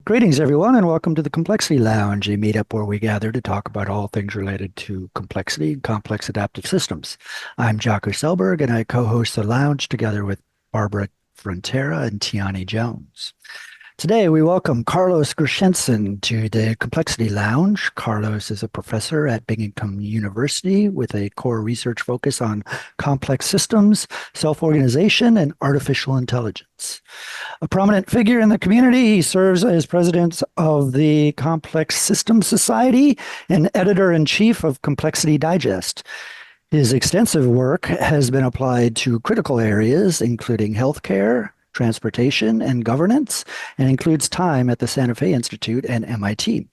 Greetings, everyone, and welcome to the Complexity Lounge, a meetup where we gather to talk about all things related to complexity and complex adaptive systems. I'm Jocko Selberg, and I co-host the lounge together with Barbara Frontera and Tiani Jones. Today, we welcome Carlos Gershenson to the Complexity Lounge. Carlos is a professor at Binghamton University with a core research focus on complex systems, self-organization, and artificial intelligence. A prominent figure in the community, he serves as president of the Complex Systems Society and editor-in-chief of Complexity Digest. His extensive work has been applied to critical areas, including healthcare, transportation, and governance, and includes time at the Santa Fe Institute and MIT.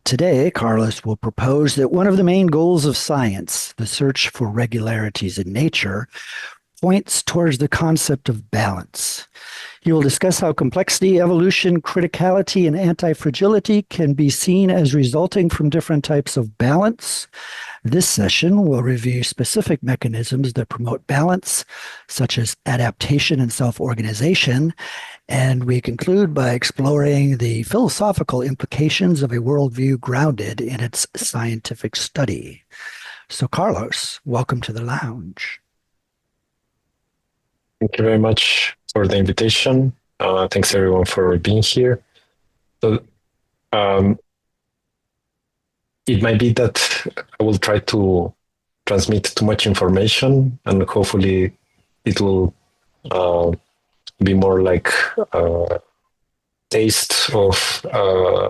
Today, Carlos will propose that one of the main goals of science, the search for regularities in nature, points towards the concept of balance. He will discuss how complexity, evolution, criticality, and anti-fragility can be seen as resulting from different types of balance. This session will review specific mechanisms that promote balance, such as adaptation and self-organization, and we conclude by exploring the philosophical implications of a worldview grounded in its scientific study. So, Carlos, welcome to the lounge. Thank you very much for the invitation. Thanks everyone for being here. So, it might be that I will try to transmit too much information, and hopefully it will be more like a taste of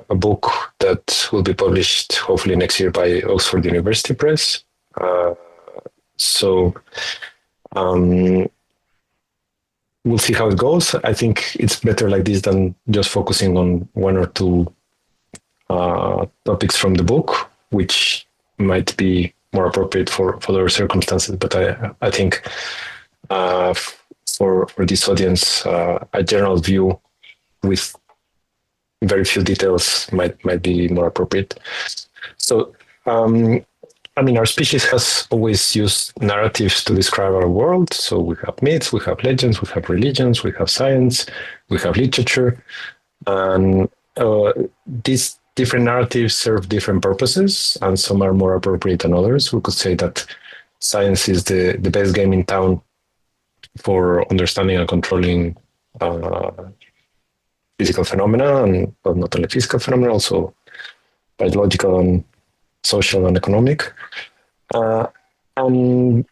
a book that will be published hopefully next year by Oxford University Press. We'll see how it goes. I think it's better like this than just focusing on one or two topics from the book, which might be more appropriate for other circumstances. But I think for this audience, a general view with very few details might be more appropriate. So, our species has always used narratives to describe our world. So we have myths, we have legends, we have religions, we have science, we have literature. And these different narratives serve different purposes, and some are more appropriate than others. We could say that science is the best game in town for understanding and controlling physical phenomena, and well, not only physical phenomena, also biological and social and economic. And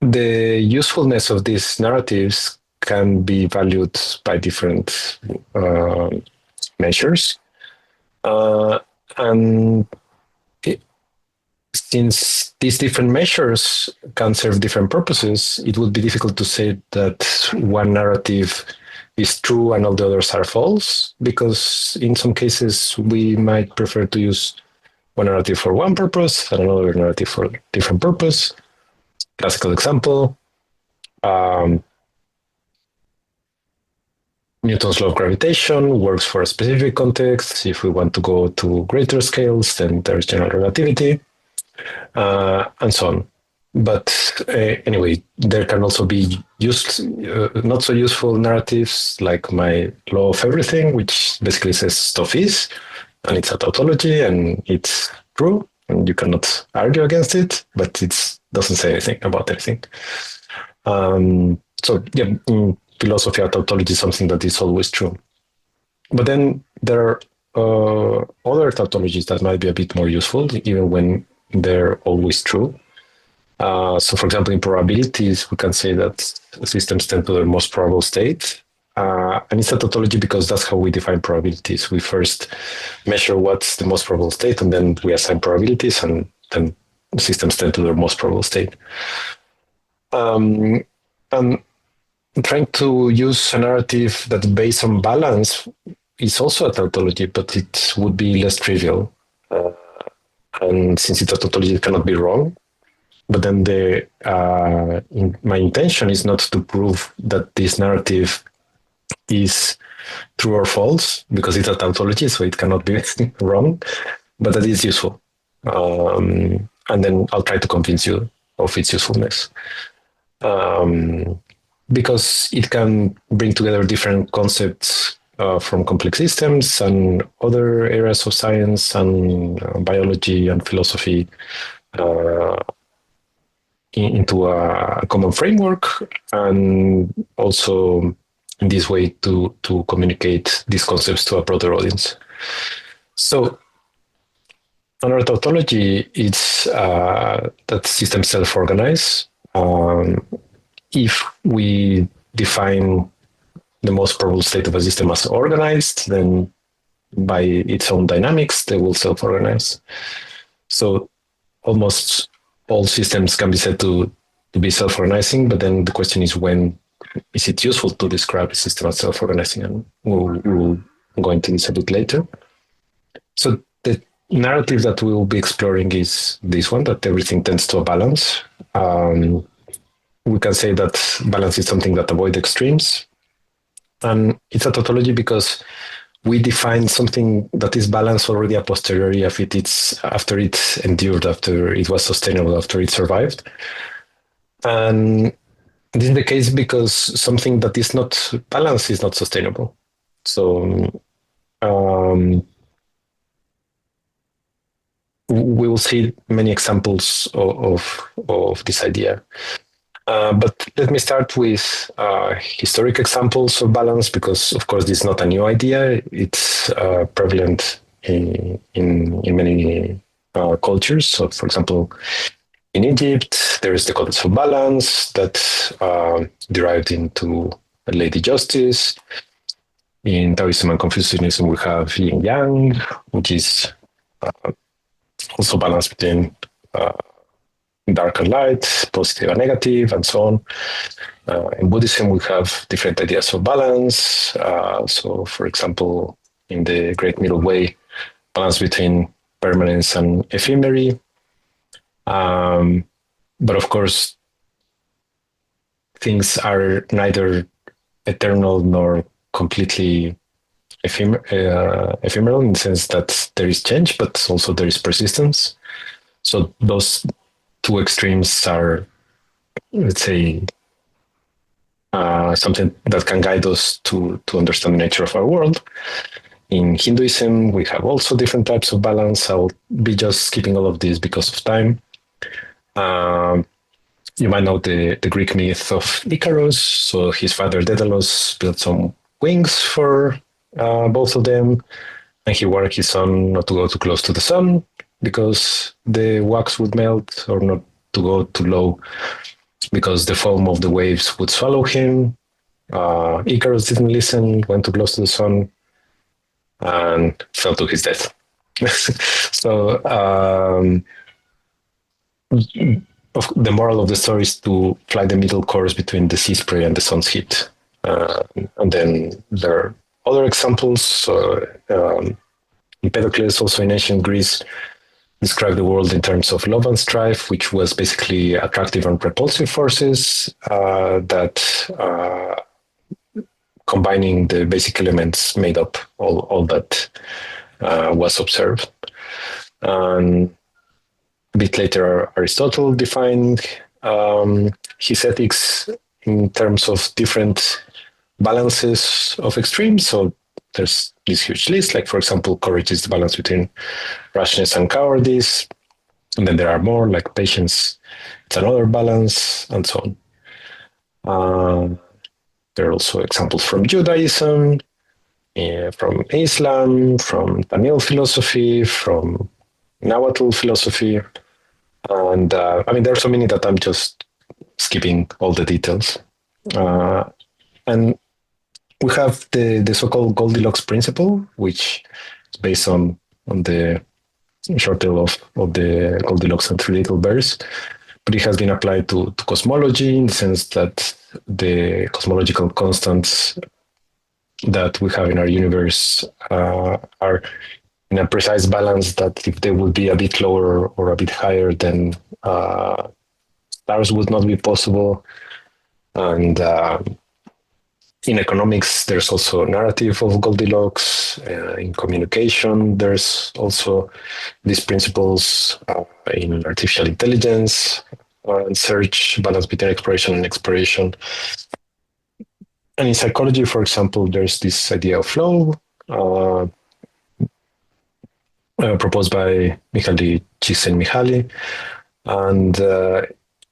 the usefulness of these narratives can be valued by different measures. Since these different measures can serve different purposes, it would be difficult to say that one narrative is true and all the others are false, because in some cases we might prefer to use one narrative for one purpose and another narrative for a different purpose. Classical example, Newton's law of gravitation works for a specific context. If we want to go to greater scales, then there's general relativity, and so on. But anyway, there can also be not so useful narratives like my law of everything, which basically says stuff is, and it's a tautology, and it's true, and you cannot argue against it, but it doesn't say anything about anything. So yeah, in philosophy, a tautology is something that is always true. But then there are other tautologies that might be a bit more useful, even when they're always true. So for example, in probabilities, we can say that systems tend to their most probable state. And it's a tautology because that's how we define probabilities. We first measure what's the most probable state, and then we assign probabilities, and then systems tend to their most probable state. And trying to use a narrative that's based on balance is also a tautology, but it would be less trivial. And since it's a tautology, it cannot be wrong. But then my intention is not to prove that this narrative is true or false, because it's a tautology, so it cannot be wrong, but that is useful. And then I'll try to convince you of its usefulness. Because it can bring together different concepts from complex systems and other areas of science and biology and philosophy into a common framework, and also in this way to communicate these concepts to a broader audience. So another tautology is that systems self-organize. If we define the most probable state of a system as organized, then by its own dynamics, they will self-organize. So almost all systems can be said to be self-organizing, but then the question is, when is it useful to describe a system as self-organizing? And we'll go into this a bit later. So the narrative that we will be exploring is this one, that everything tends to a balance. We can say that balance is something that avoids extremes. And it's a tautology because we define something that is balanced already a posteriori after it's endured, after it was sustainable, after it survived. And this is the case because something that is not balanced is not sustainable. So we will see many examples of this idea. But let me start with historic examples of balance, because, of course, this is not a new idea. It's prevalent in many cultures. So, for example, in Egypt, there is the concept of balance that derived into Lady Justice. In Taoism and Confucianism, we have yin yang, which is also balance between dark and light, positive and negative, and so on. In Buddhism, we have different ideas of balance. So, for example, in the Great Middle Way, balance between permanence and ephemery. But of course, things are neither eternal nor completely ephemeral, in the sense that there is change, but also there is persistence. So those two extremes are, let's say, something that can guide us to understand the nature of our world. In Hinduism, we have also different types of balance. I'll be just skipping all of this because of time. You might know the Greek myth of Icarus. So his father Daedalus built some wings for both of them, and he warned his son not to go too close to the sun because the wax would melt, or not to go too low because the foam of the waves would swallow him. Icarus didn't listen, went too close to the sun, and fell to his death. So the moral of the story is to fly the middle course between the sea spray and the sun's heat. And then there are other examples. Empedocles, also in ancient Greece, described the world in terms of love and strife, which was basically attractive and repulsive forces that combining the basic elements made up all that was observed. And a bit later, Aristotle defined his ethics in terms of different balances of extremes. So there's this huge list, like, for example, courage is the balance between rashness and cowardice. And then there are more, like patience, it's another balance, and so on. There are also examples from Judaism, from Islam, from Tamil philosophy, from Nahuatl philosophy. And I mean, there are so many that I'm just skipping all the details. And we have the so-called Goldilocks principle, which is based on the short tale of the Goldilocks and Three Little Bears. But it has been applied to cosmology, in the sense that the cosmological constants that we have in our universe are in a precise balance, that if they would be a bit lower or a bit higher, then stars would not be possible. And in economics, there's also a narrative of Goldilocks. In communication, there's also these principles. In artificial intelligence and search, balance between exploration and expiration. And in psychology, for example, there's this idea of flow proposed by Mihaly Csikszentmihalyi, and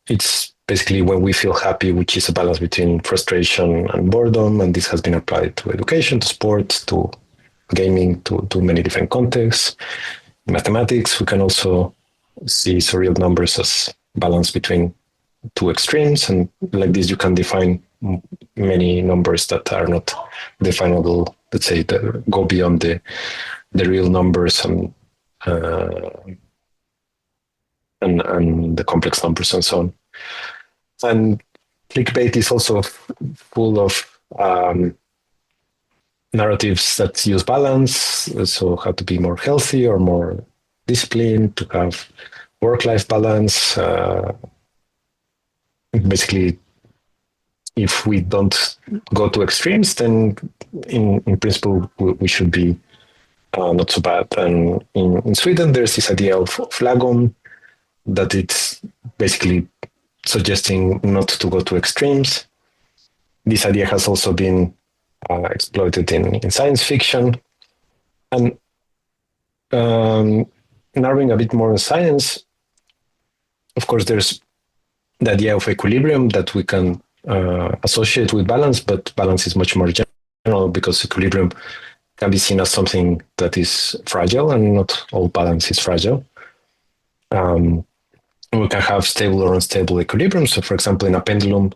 it's basically when we feel happy, which is a balance between frustration and boredom, and this has been applied to education, to sports, to gaming, to many different contexts. In mathematics, we can also see surreal numbers as balance between two extremes, and like this you can define many numbers that are not definable, let's say, that go beyond the real numbers and the complex numbers and so on. And clickbait is also full of narratives that use balance, so how to be more healthy or more disciplined, to have work-life balance. Basically, if we don't go to extremes, then in principle we should be not so bad. And in Sweden, there's this idea of lagom, that it's basically suggesting not to go to extremes. This idea has also been exploited in science fiction. And narrowing a bit more on science, of course, there's the idea of equilibrium that we can associate with balance, but balance is much more general because equilibrium can be seen as something that is fragile, and not all balance is fragile. We can have stable or unstable equilibrium. So, for example, in a pendulum,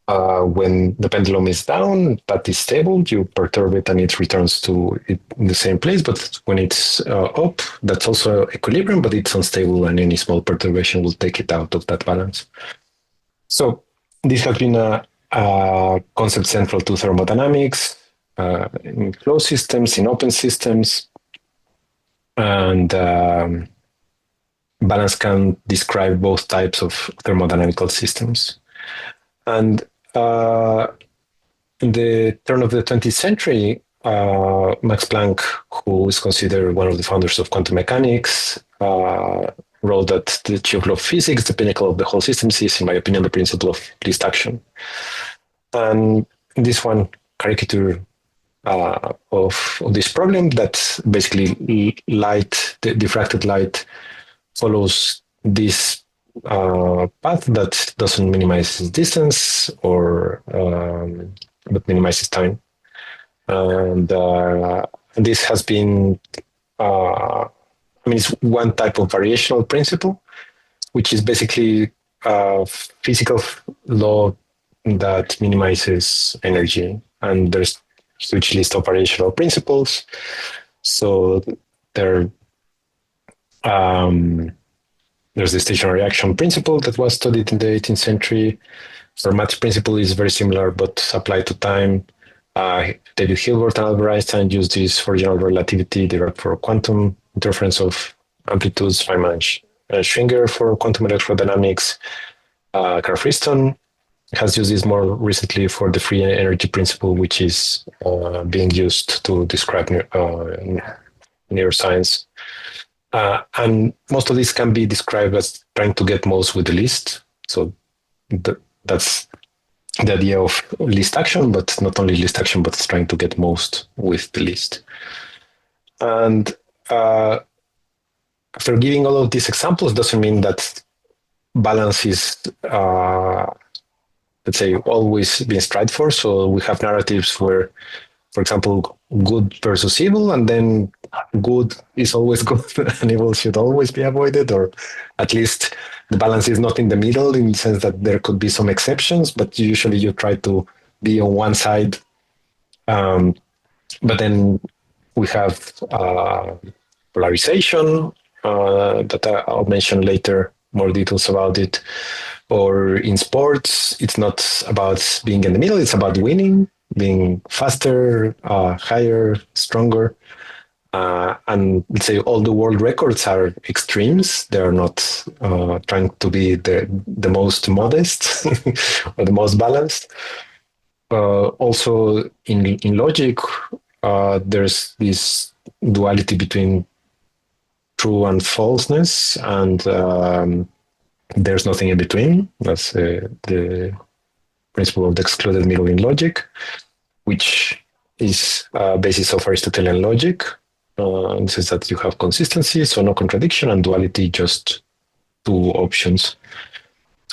when the pendulum is down but is stable, you perturb it and it returns to it in the same place. But when it's up, that's also equilibrium, but it's unstable, and any small perturbation will take it out of that balance. So this has been a concept central to thermodynamics, in closed systems, in open systems, and balance can describe both types of thermodynamical systems. And in the turn of the 20th century, Max Planck, who is considered one of the founders of quantum mechanics, wrote that the chief law of physics, the pinnacle of the whole system, is, in my opinion, the principle of least action. And this one caricature of this problem, that basically light, the diffracted light, follows this path that doesn't minimize distance or but minimizes time. And this has been, it's one type of variational principle, which is basically a physical law that minimizes energy. And there's a huge list of variational principles. So there's the stationary action principle that was studied in the 18th century. Fermat's principle is very similar, but applied to time. David Hilbert and Albert Einstein used this for general relativity, derived for quantum interference of amplitudes. Feynman and Schwinger for quantum electrodynamics. Carl Friston has used this more recently for the free energy principle, which is being used to describe neuroscience. And most of this can be described as trying to get most with the least. So that's the idea of least action, but not only least action, but it's trying to get most with the least. And after giving all of these examples, doesn't mean that balance is, let's say, always being strived for. So we have narratives where, for example, good versus evil, and then good is always good and evil should always be avoided, or at least the balance is not in the middle, in the sense that there could be some exceptions, but usually you try to be on one side. But then we have polarization that I'll mention later, more details about it. Or in sports, it's not about being in the middle, it's about winning, being faster, higher, stronger. And let's say all the world records are extremes. They're not trying to be the most modest or the most balanced. Also in logic, there's this duality between true and falseness, and there's nothing in between. That's the principle of the excluded middle in logic, which is a basis of Aristotelian logic. It says that you have consistency, so no contradiction, and duality, just two options.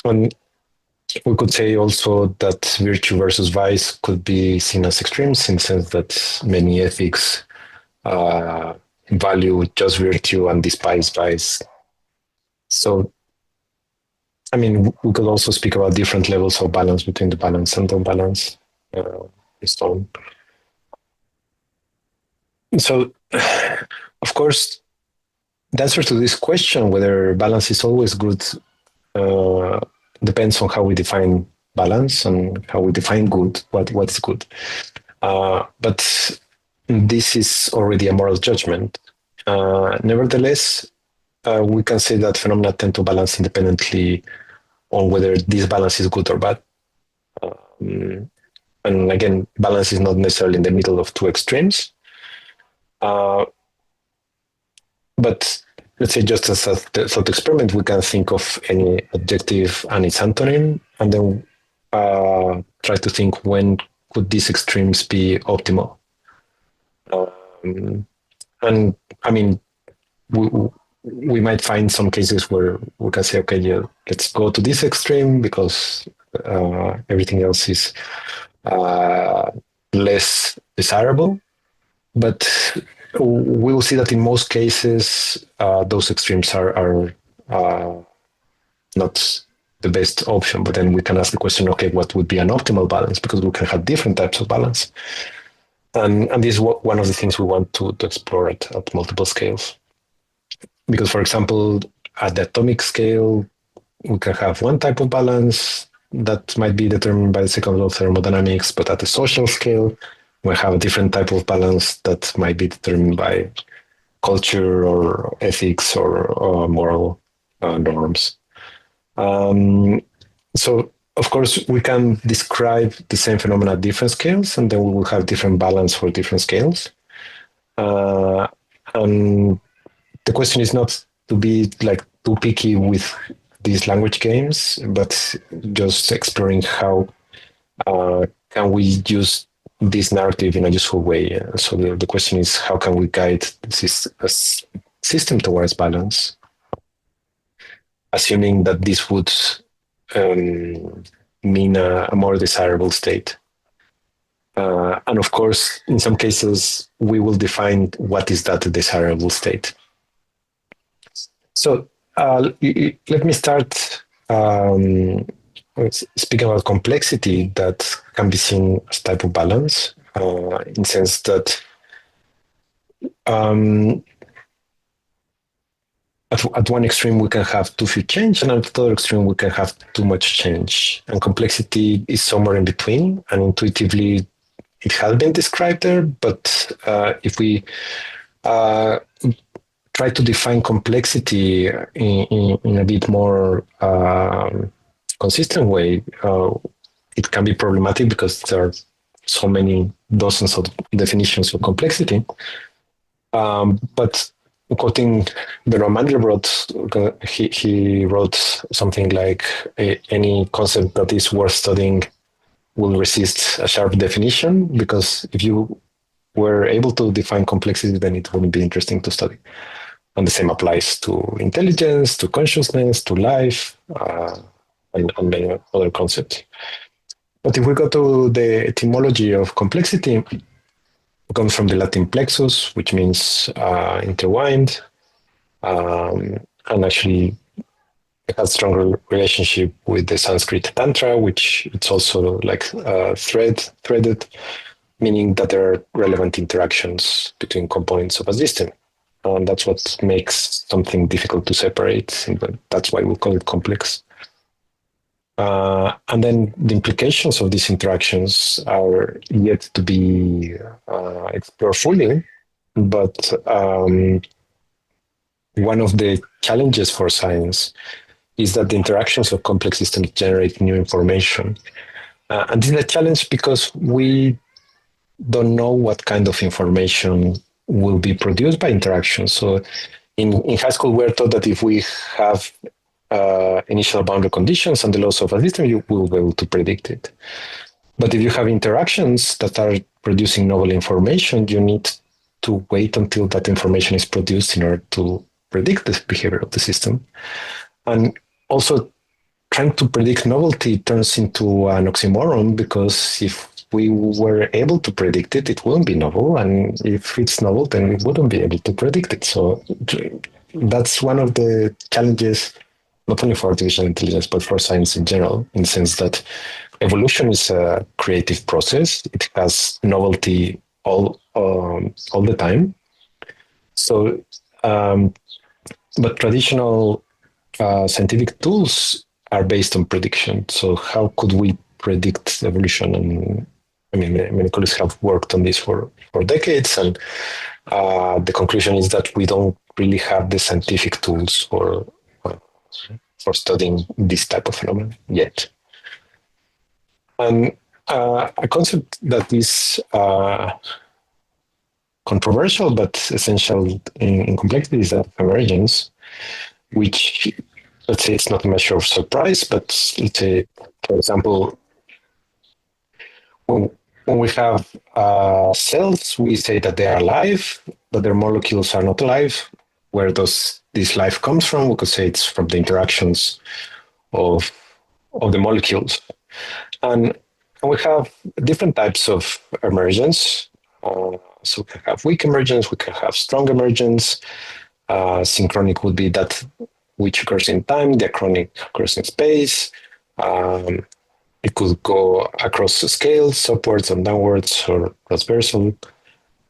And we could say also that virtue versus vice could be seen as extremes, in the sense that many ethics value just virtue and despise vice. So, I mean, we could also speak about different levels of balance between the balance and the unbalance. So, of course, the answer to this question, whether balance is always good, depends on how we define balance and how we define good, what's good. But this is already a moral judgment. Nevertheless, we can say that phenomena tend to balance independently on whether this balance is good or bad. And again, balance is not necessarily in the middle of two extremes. But let's say, just as a thought experiment, we can think of any adjective and its antonym, and then try to think, when could these extremes be optimal? And I mean, we might find some cases where we can say, okay, yeah, let's go to this extreme because everything else is less desirable. But we'll see that in most cases, those extremes are not the best option. But then we can ask the question, okay, what would be an optimal balance? Because we can have different types of balance. And this is one of the things we want to explore at multiple scales. Because, for example, at the atomic scale, we can have one type of balance that might be determined by the second law of thermodynamics, but at the social scale, we have a different type of balance that might be determined by culture or ethics or moral norms. So, of course, we can describe the same phenomena at different scales, and then we will have different balance for different scales. And the question is not to be like too picky with these language games, but just exploring how can we use this narrative in a useful way. So the question is, how can we guide this system towards balance, assuming that this would mean a more desirable state. And of course, in some cases, we will define what is that desirable state. So let me start speaking about complexity that can be seen as type of balance, in the sense that at one extreme we can have too few change, and at the other extreme we can have too much change. And complexity is somewhere in between, and intuitively it has been described there. But if we try to define complexity in a bit more consistent way, it can be problematic because there are so many dozens of definitions of complexity. But quoting Benoit Mandelbrot, he wrote something like, any concept that is worth studying will resist a sharp definition, because if you were able to define complexity, then it wouldn't be interesting to study. And the same applies to intelligence, to consciousness, to life, and many other concepts. But if we go to the etymology of complexity, it comes from the Latin plexus, which means intertwined, and actually it has stronger relationship with the Sanskrit tantra, which it's also like threaded, meaning that there are relevant interactions between components of a system. And that's what makes something difficult to separate. That's why we call it complex. And then the implications of these interactions are yet to be explored fully. But one of the challenges for science is that the interactions of complex systems generate new information. And this is a challenge because we don't know what kind of information will be produced by interaction. So in high school, we're taught that if we have initial boundary conditions and the laws of a system, you will be able to predict it. But if you have interactions that are producing novel information, you need to wait until that information is produced in order to predict the behavior of the system. And also, trying to predict novelty turns into an oxymoron, because if we were able to predict it, it wouldn't be novel. And if it's novel, then we wouldn't be able to predict it. So that's one of the challenges, not only for artificial intelligence, but for science in general, in the sense that evolution is a creative process. It has novelty all the time. So, but traditional scientific tools are based on prediction. So how could we predict evolution? And I mean, many colleagues have worked on this for decades, and the conclusion is that we don't really have the scientific tools for studying this type of phenomenon yet. And a concept that is controversial but essential in complexity is that of emergence, which, let's say, it's not a measure of surprise, but let's say, for example, when we have cells, we say that they are alive, but their molecules are not alive. Where does this life comes from? We could say it's from the interactions of the molecules. And we have different types of emergence. So we can have weak emergence, we can have strong emergence. Synchronic would be that which occurs in time, diachronic occurs in space. It could go across scales, upwards and downwards, or transversal.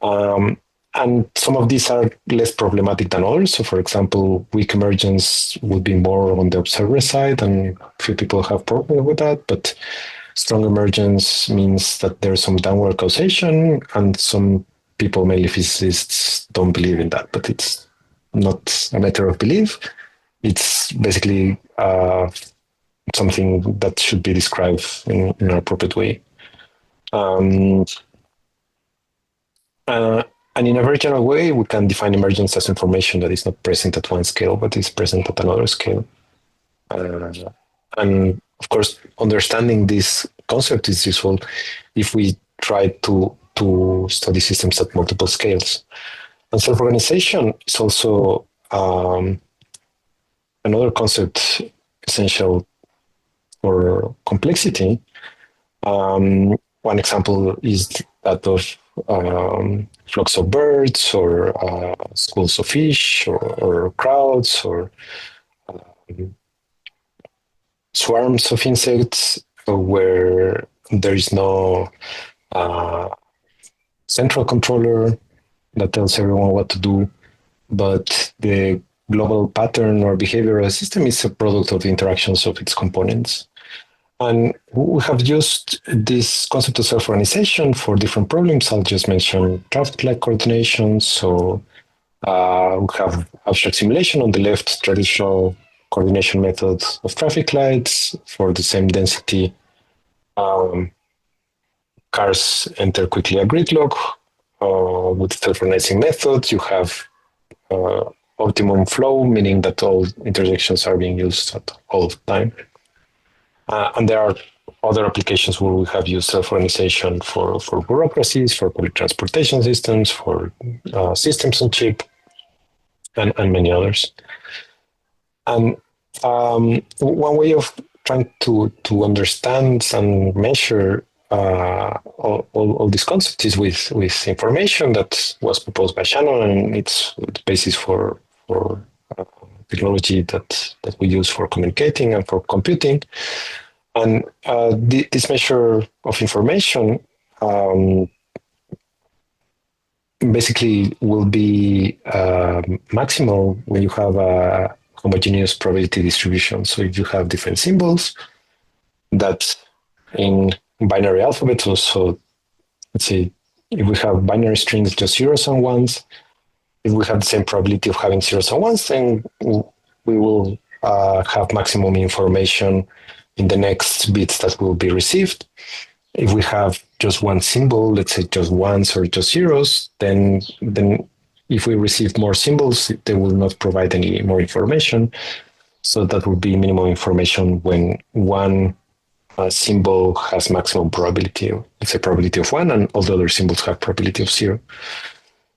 And some of these are less problematic than others. So, for example, weak emergence would be more on the observer side, and few people have problems with that. But strong emergence means that there's some downward causation, and some people, mainly physicists, don't believe in that. But it's not a matter of belief. It's basically something that should be described in an appropriate way. And in a very general way, we can define emergence as information that is not present at one scale, but is present at another scale. And of course, understanding this concept is useful if we try to study systems at multiple scales. And self-organization is also another concept essential for complexity. One example is that of flocks of birds, or schools of fish, or crowds, or swarms of insects, where there is no central controller that tells everyone what to do, but the global pattern or behavior of a system is a product of the interactions of its components. And we have used this concept of self-organization for different problems. I'll just mention traffic light coordination. So we have abstract simulation on the left, traditional coordination methods of traffic lights for the same density. Cars enter quickly a gridlock. With self-organizing methods, you have optimum flow, meaning that all intersections are being used at all time. And there are other applications where we have used self-organization for bureaucracies, for public transportation systems, for systems on chip, and many others. And one way of trying to understand and measure all these concepts is with information that was proposed by Shannon, and it's the basis for technology that we use for communicating and for computing. And this measure of information basically will be maximal when you have a homogeneous probability distribution. So if you have different symbols that in binary alphabets, so let's say if we have binary strings, just zeros and ones, if we have the same probability of having zeros and ones, then we will have maximum information in the next bits that will be received. If we have just one symbol, let's say just ones or just zeros, then if we receive more symbols, they will not provide any more information. So that would be minimum information when one symbol has maximum probability. It's a probability of 1, and all the other symbols have probability of 0.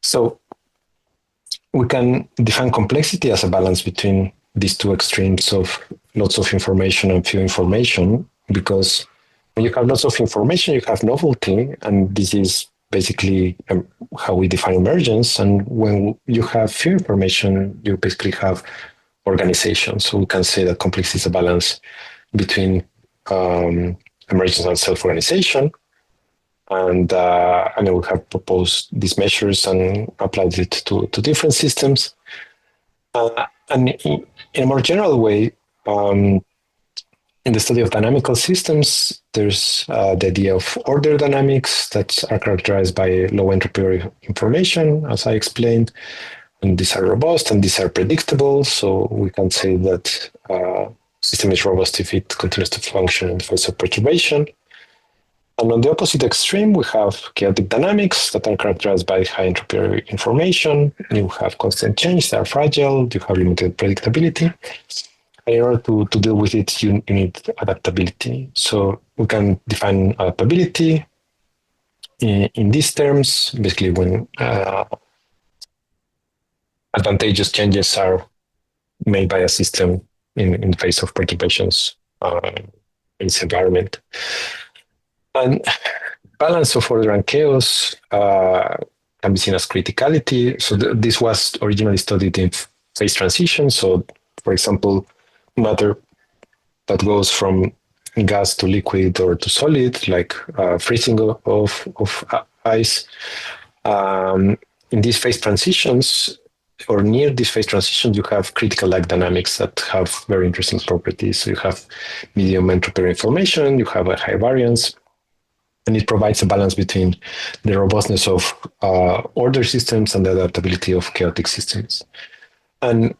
So we can define complexity as a balance between these two extremes of lots of information and few information, because when you have lots of information, you have novelty, and this is basically how we define emergence. And when you have few information, you basically have organization. So we can say that complexity is a balance between emergence and self-organization. And then we have proposed these measures and applied it to different systems. And in a more general way, in the study of dynamical systems, there's the idea of order dynamics that are characterized by low entropy information, as I explained. And these are robust and these are predictable. So we can say that system is robust if it continues to function in the face of perturbation. And on the opposite extreme, we have chaotic dynamics that are characterized by high entropy information. You have constant change, they are fragile, you have limited predictability. And in order to deal with it, you need adaptability. So we can define adaptability in these terms, basically when advantageous changes are made by a system in the face of perturbations in its environment. And balance of order and chaos can be seen as criticality. So this was originally studied in phase transition. So, for example, matter that goes from gas to liquid or to solid, like freezing of ice. In these phase transitions, or near these phase transitions, you have critical-like dynamics that have very interesting properties. So you have medium entropy information, you have a high variance, and it provides a balance between the robustness of order systems and the adaptability of chaotic systems. And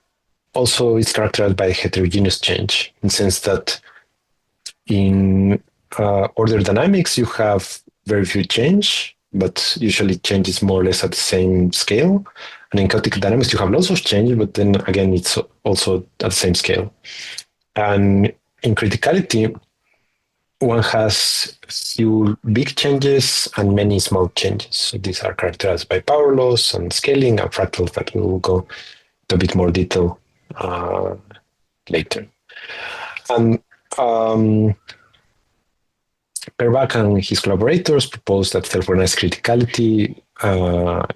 also it's characterized by heterogeneous change, in the sense that in order dynamics, you have very few change, but usually change is more or less at the same scale. And in chaotic dynamics, you have lots of change, but then again, it's also at the same scale. And in criticality, one has few big changes and many small changes. So these are characterized by power laws and scaling and fractals that we will go into a bit more detail later. And Perbach and his collaborators proposed that self-organized criticality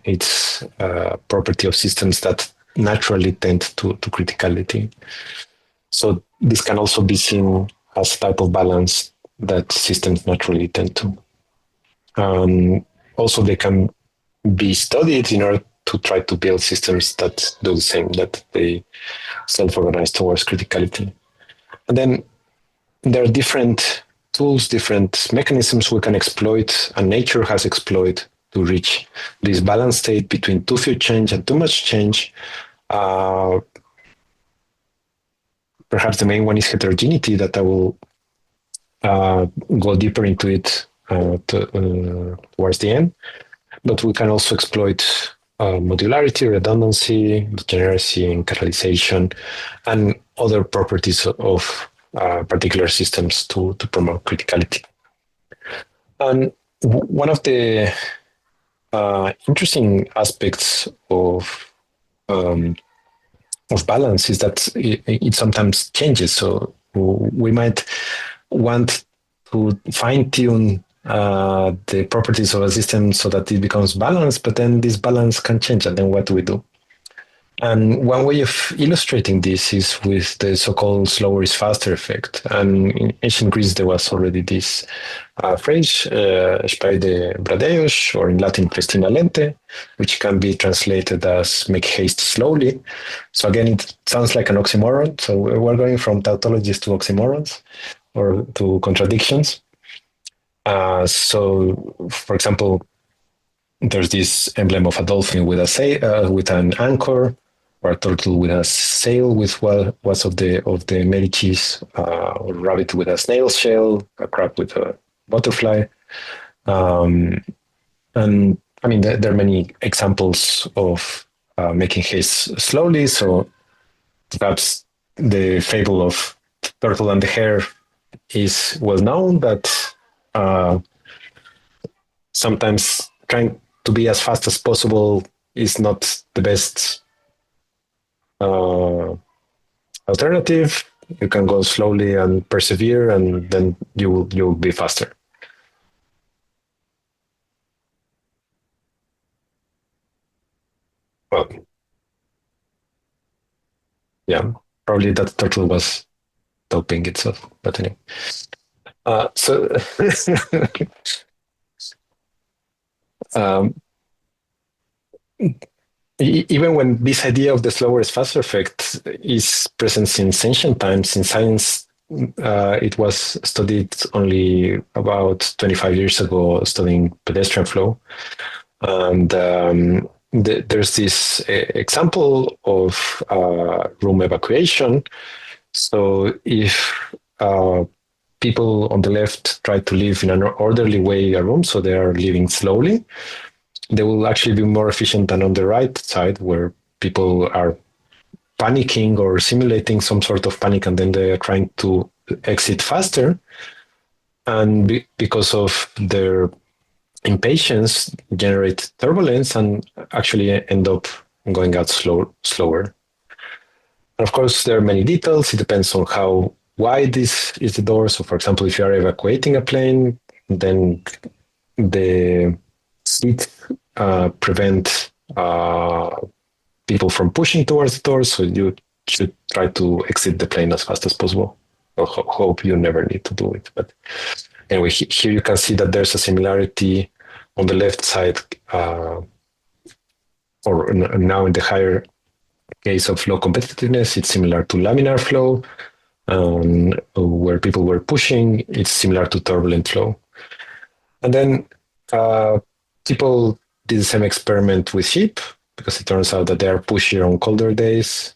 it's a property of systems that naturally tend to criticality. So this can also be seen as a type of balance that systems naturally tend to. Also, they can be studied in order to try to build systems that do the same, that they self-organize towards criticality. And then there are different tools, different mechanisms we can exploit, and nature has exploited to reach this balance state between too few change and too much change. Perhaps the main one is heterogeneity, that I will go deeper into it towards the end. But we can also exploit modularity, redundancy, degeneracy, and catalyzation, and other properties of particular systems to promote criticality. And one of the interesting aspects of balance is that it sometimes changes. So we might want to fine-tune the properties of a system so that it becomes balanced, but then this balance can change, and then what do we do? And one way of illustrating this is with the so-called slower is faster effect. And in ancient Greece, there was already this phrase, "Speide bradeos," or in Latin, "Festina lente," which can be translated as "make haste slowly." So again, it sounds like an oxymoron. So we're going from tautologies to oxymorons, or to contradictions. So, for example, there's this emblem of a dolphin with with an anchor, or a turtle with a sail with what's of the Medicis, or a rabbit with a snail shell, a crab with a butterfly. And I mean, there are many examples of making haste slowly. So perhaps the fable of turtle and the hare is well known, that sometimes trying to be as fast as possible is not the best alternative. You can go slowly and persevere, and then you'll be faster. Well, yeah, probably that turtle was doping itself, but anyway. So um, even when this idea of the slower is faster effect is present since ancient times, in science, it was studied only about 25 years ago, studying pedestrian flow. And there's this example of room evacuation. So if people on the left try to live in an orderly way a room, so they are living slowly, they will actually be more efficient than on the right side, where people are panicking or simulating some sort of panic, and then they are trying to exit faster. And because of their impatience, generate turbulence and actually end up going out slower. And of course, there are many details. It depends on how wide is the door. So, for example, if you are evacuating a plane, then the seat prevent people from pushing towards the door. So you should try to exit the plane as fast as possible. Or hope you never need to do it. But anyway, here you can see that there's a similarity on the left side, or now in the higher case of low competitiveness, it's similar to laminar flow. Where people were pushing, it's similar to turbulent flow. And then people did the same experiment with sheep, because it turns out that they are pushier on colder days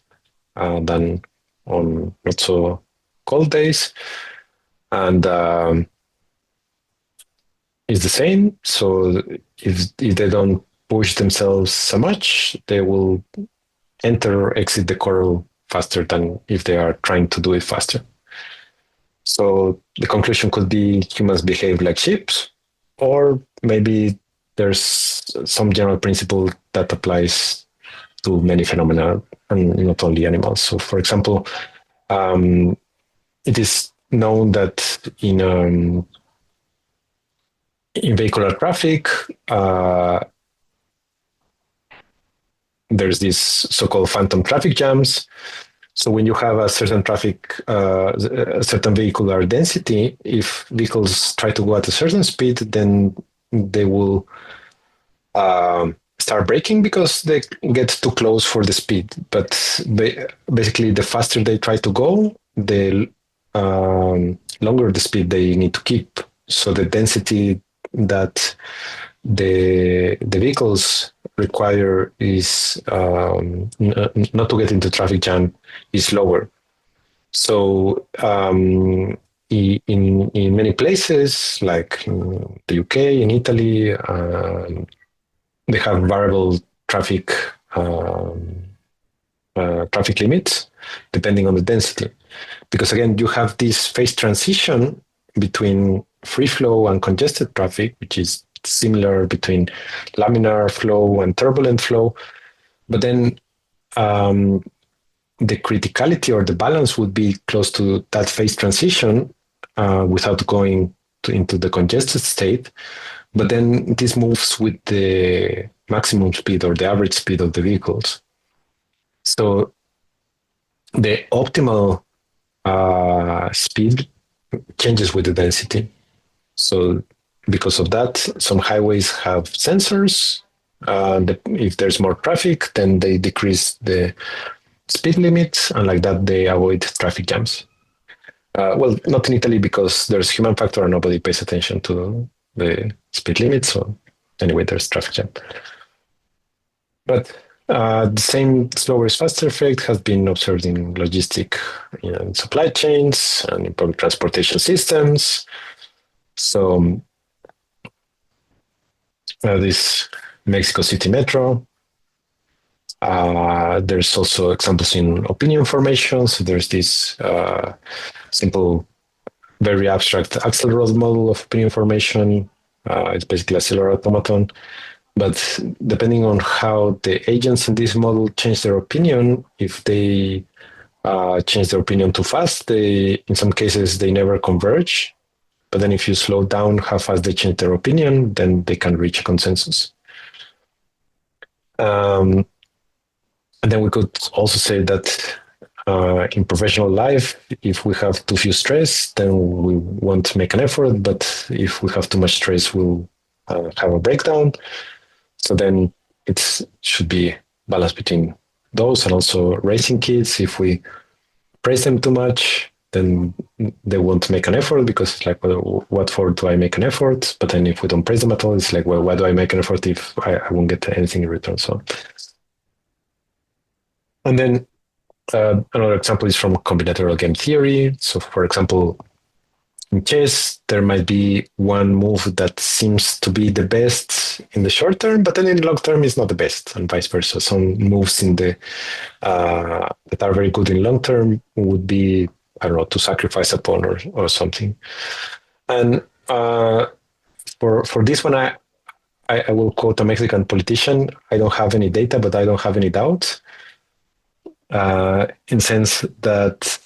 than on not so cold days. And it's the same. So if they don't push themselves so much, they will enter or exit the coral faster than if they are trying to do it faster. So the conclusion could be humans behave like sheep, or maybe there's some general principle that applies to many phenomena and not only animals. So, for example, it is known that in vehicular traffic, there's these so-called phantom traffic jams. So when you have a certain a certain vehicular density, if vehicles try to go at a certain speed, then they will start braking because they get too close for the speed. But basically, the faster they try to go, the longer the speed they need to keep. So the density that the vehicles require is not to get into traffic jam is lower. So in many places, like in the UK, in Italy, they have variable traffic traffic limits depending on the density. Because again, you have this phase transition between free flow and congested traffic, which is similar between laminar flow and turbulent flow. But then the criticality or the balance would be close to that phase transition without going into the congested state. But then this moves with the maximum speed or the average speed of the vehicles. So the optimal speed changes with the density. So because of that, some highways have sensors. If there's more traffic, then they decrease the speed limits, and like that, they avoid traffic jams. Well, not in Italy because there's human factor and nobody pays attention to the speed limit. So anyway, there's traffic jam. But the same slower is faster effect has been observed in logistic supply chains and in public transportation systems. So this Mexico City Metro, There's also examples in opinion formation. So there's this simple, very abstract Axelrod model of opinion formation. It's basically a cellular automaton. But depending on how the agents in this model change their opinion, if they change their opinion too fast, in some cases, they never converge. But then if you slow down how fast they change their opinion, then they can reach a consensus. And then we could also say that in professional life, if we have too few stress, then we won't make an effort. But if we have too much stress, we'll have a breakdown. So then it should be balance between those, and also raising kids. If we praise them too much, then they won't make an effort, because it's like, well, what for do I make an effort? But then if we don't praise them at all, it's like, well, why do I make an effort if I won't get anything in return? So, and then another example is from combinatorial game theory. So, for example, in chess, there might be one move that seems to be the best in the short term, but then in the long term is not the best, and vice versa. Some moves in the that are very good in long term would be, I don't know, to sacrifice a pawn or something. And for this one, I will quote a Mexican politician. I don't have any data, but I don't have any doubt. In sense that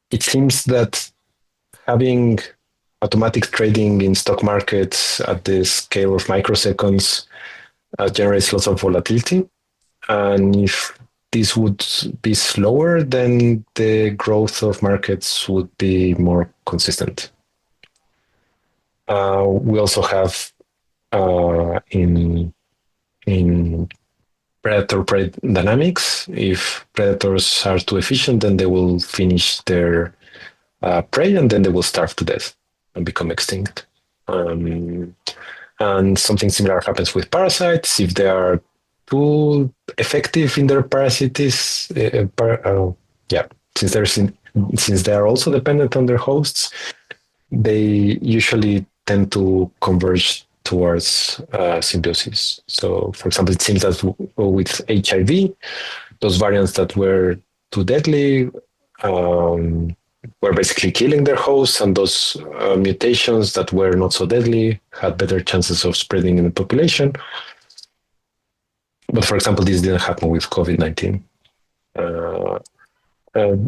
it seems that having automatic trading in stock markets at the scale of microseconds generates lots of volatility. And if this would be slower, then the growth of markets would be more consistent. We also have in predator-prey dynamics, if predators are too efficient, then they will finish their prey, and then they will starve to death and become extinct. And something similar happens with parasites. If they are too effective in their parasites, since they are also dependent on their hosts, they usually tend to converge towards symbiosis. So, for example, it seems that with HIV, those variants that were too deadly were basically killing their hosts, and those mutations that were not so deadly had better chances of spreading in the population. But for example, this didn't happen with COVID-19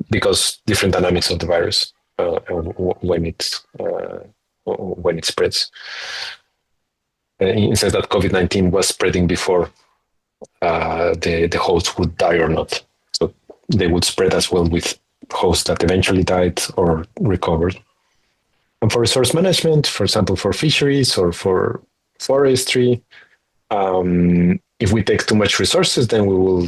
because different dynamics of the virus when it spreads. In the sense that COVID-19 was spreading before the host would die or not. So they would spread as well with hosts that eventually died or recovered. And for resource management, for example, for fisheries or for forestry, if we take too much resources, then we will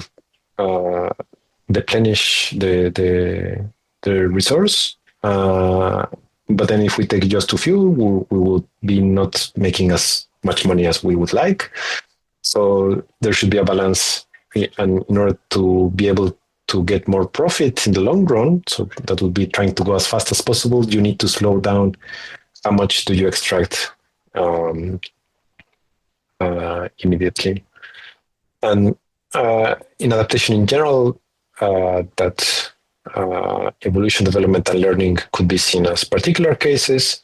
deplenish the resource. But then if we take just too few, we will be not making as much money as we would like. So there should be a balance, and in order to be able to get more profit in the long run, so that would be trying to go as fast as possible, you need to slow down how much do you extract immediately. And in adaptation in general, that evolution, development, and learning could be seen as particular cases.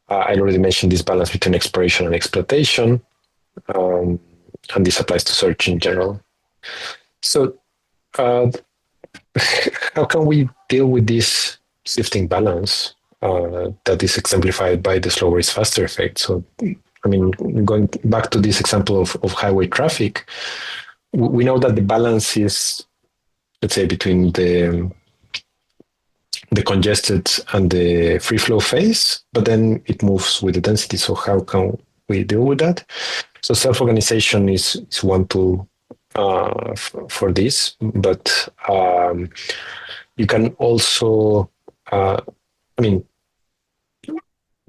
I already mentioned this balance between exploration and exploitation, and this applies to search in general. So how can we deal with this shifting balance that is exemplified by the slower is faster effect? So, I mean, going back to this example of highway traffic, we know that the balance is, let's say, between the congested and the free flow phase, but then it moves with the density. So how can we deal with that? So self-organization is one tool for this, but you can also, the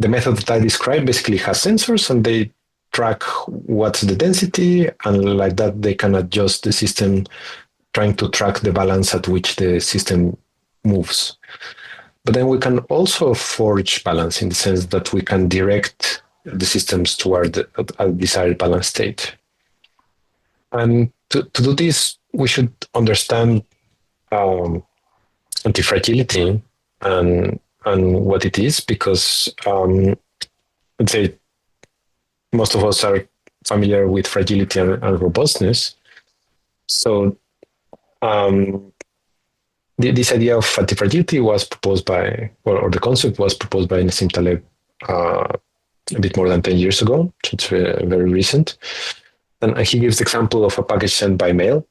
method that I described basically has sensors, and they track what's the density, and like that they can adjust the system, trying to track the balance at which the system moves. But then we can also forge balance in the sense that we can direct the systems toward a desired balance state. And to do this, we should understand anti-fragility and what it is, because let's say most of us are familiar with fragility and robustness. So this idea of anti-fragility was proposed by, or the concept was proposed by Nassim Taleb a bit more than 10 years ago. It's very recent. And he gives the example of a package sent by mail.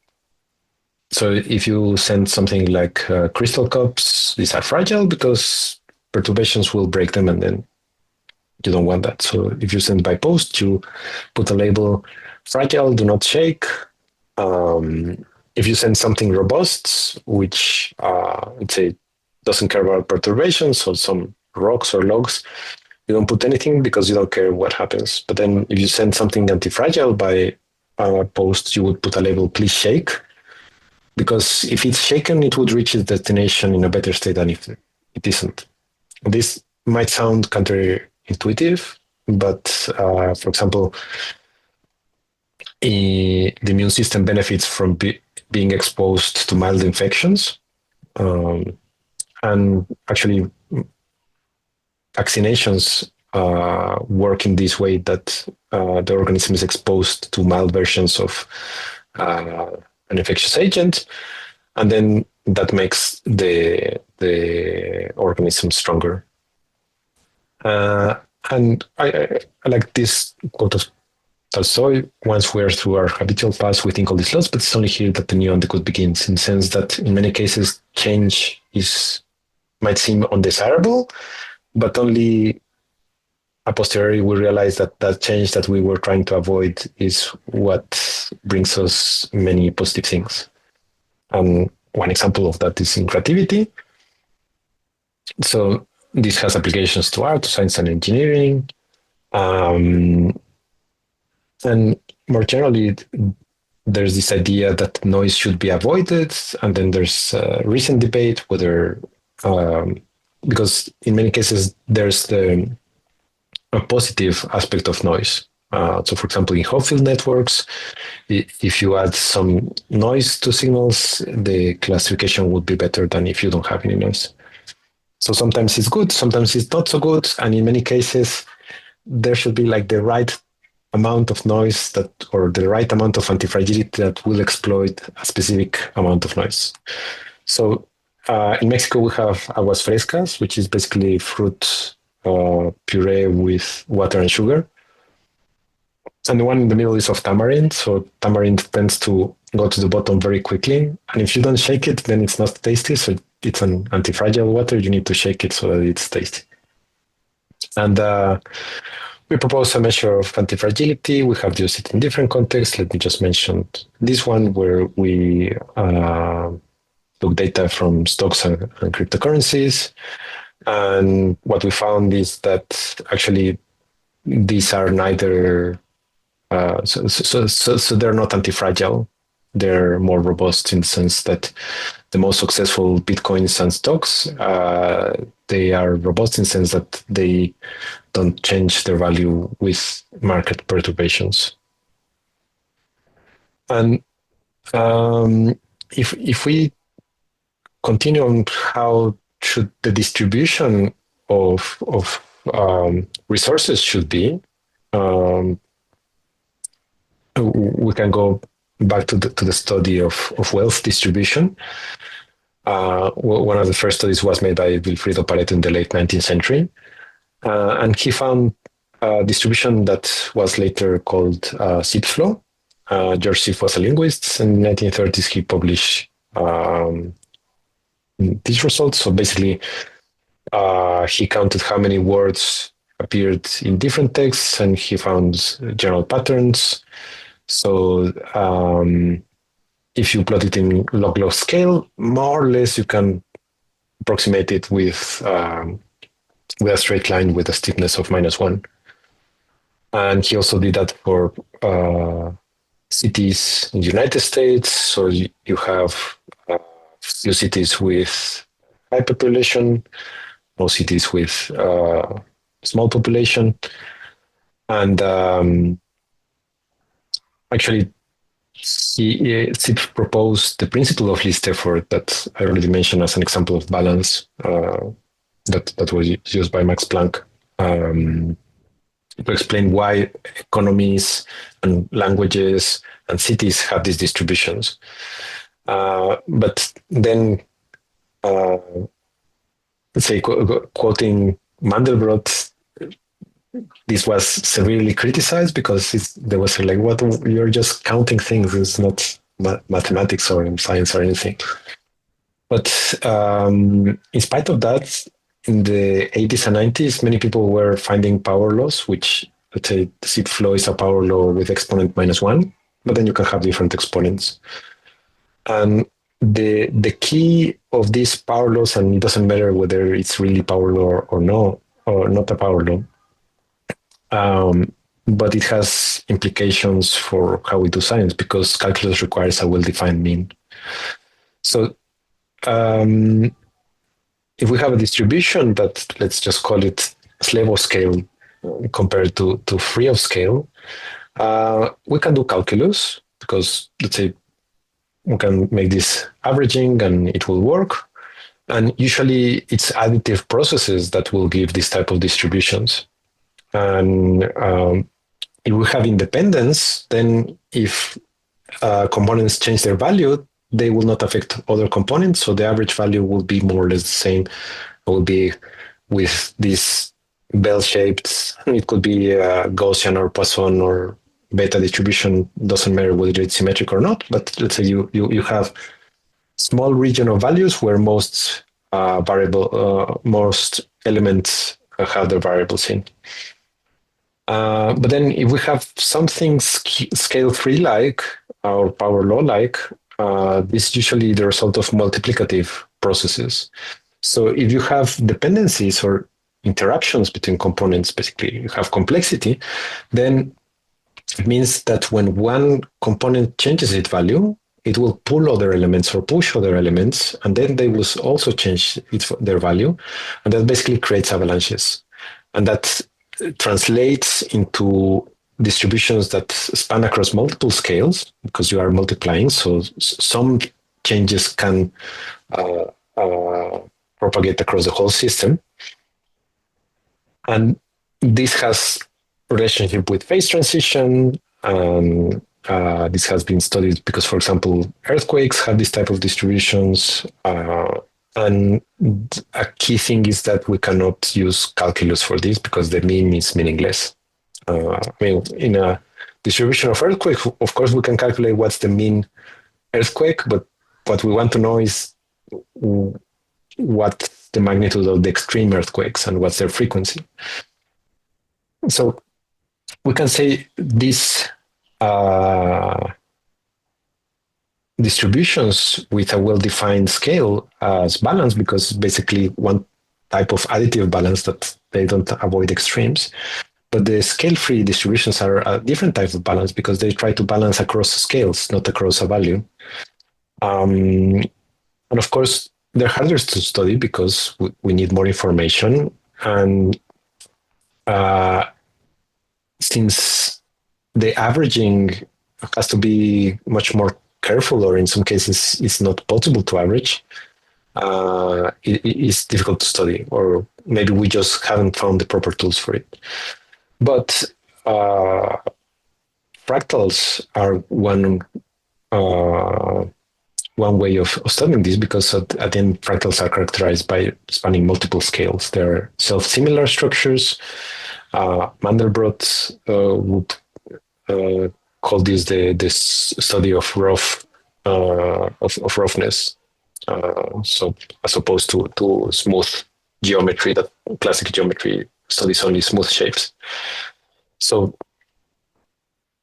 So if you send something like crystal cups, these are fragile because perturbations will break them, and then you don't want that. So if you send by post, you put a label, fragile, do not shake. If you send something robust, which let's say doesn't care about perturbations, so some rocks or logs, you don't put anything because you don't care what happens. But then if you send something anti-fragile by post, you would put a label, please shake, because if it's shaken, it would reach its destination in a better state than if it isn't. This might sound counterintuitive, but for example, the immune system benefits from being exposed to mild infections. And actually, vaccinations work in this way, that the organism is exposed to mild versions of an infectious agent, and then that makes the organism stronger. And I like this quote of Tolstoy: once we're through our habitual paths, we think all these lots, but it's only here that the new and the good begins, in the sense that in many cases change might seem undesirable, but only a posteriori we realize that that change that we were trying to avoid is what brings us many positive things. And one example of that is in creativity. So this has applications to art, science, and engineering. And more generally, there's this idea that noise should be avoided. And then there's a recent debate whether, because in many cases, there's a positive aspect of noise. So for example, in Hopfield networks, if you add some noise to signals, the classification would be better than if you don't have any noise. So sometimes it's good, sometimes it's not so good. And in many cases, there should be like the right amount of noise or the right amount of antifragility that will exploit a specific amount of noise. So in Mexico, we have aguas frescas, which is basically fruit puree with water and sugar. And the one in the middle is of tamarind. So tamarind tends to go to the bottom very quickly. And if you don't shake it, then it's not tasty. So it's an antifragile water. You need to shake it so that it's tasty. And we propose a measure of antifragility. We have used it in different contexts. Let me just mention this one, where we took data from stocks and cryptocurrencies. And what we found is that actually these are neither, so they're not anti-fragile. They're more robust in the sense that the most successful Bitcoins and stocks, they are robust in the sense that they don't change their value with market perturbations. And if we continue on how should the distribution of resources should be, we can go back to the study of wealth distribution. One of the first studies was made by Wilfrido Pareto in the late 19th century. And he found a distribution that was later called Zipf's flow. George Zipf was a linguist. In the 1930s, he published these results. So basically, he counted how many words appeared in different texts, and he found general patterns. So if you plot it in log-log scale, more or less you can approximate it with a straight line with a steepness of -1. And he also did that for cities in the United States. So you have few cities with high population, no cities with small population. And actually, Zipf proposed the principle of least effort that I already mentioned as an example of balance that was used by Max Planck to explain why economies and languages and cities have these distributions. But then, let's say, quoting Mandelbrot, this was severely criticized because there was like, what, you're just counting things. It's not mathematics or science or anything. But in spite of that, in the 80s and 90s, many people were finding power laws, which, let's say, the Zipf law is a power law with exponent -1, but then you can have different exponents. And the key of these power laws, and it doesn't matter whether it's really power law or no, or not a power law, but it has implications for how we do science because calculus requires a well-defined mean. So if we have a distribution that, let's just call it slave of scale compared to free of scale, we can do calculus because, let's say, we can make this averaging and it will work. And usually it's additive processes that will give this type of distributions. And if we have independence, then if components change their value, they will not affect other components. So the average value will be more or less the same. It will be with this bell-shaped, it could be Gaussian or Poisson or beta distribution, doesn't matter whether it's symmetric or not, but let's say you have small region of values where most most elements have their variables in. But then if we have something scale-free like or power law-like, this is usually the result of multiplicative processes. So if you have dependencies or interactions between components, basically you have complexity, then it means that when one component changes its value, it will pull other elements or push other elements, and then they will also change their value. And that basically creates avalanches. And that translates into distributions that span across multiple scales because you are multiplying. So some changes can propagate across the whole system. And this has relationship with phase transition. This has been studied because, for example, earthquakes have this type of distributions. And a key thing is that we cannot use calculus for this because the mean is meaningless. I mean, in a distribution of earthquake, of course, we can calculate what's the mean earthquake, but what we want to know is what the magnitude of the extreme earthquakes and what's their frequency. So we can say these distributions with a well-defined scale as balance because basically one type of additive balance that they don't avoid extremes. But the scale-free distributions are a different type of balance because they try to balance across scales, not across a value. And of course, they're harder to study because we need more information. And since the averaging has to be much more careful, or in some cases it's not possible to average, it's difficult to study, or maybe we just haven't found the proper tools for it. But fractals are one way of studying this because at the end, fractals are characterized by spanning multiple scales. They're self-similar structures. Mandelbrot would call this the study of roughness. So as opposed to smooth geometry, that classic geometry studies only smooth shapes. So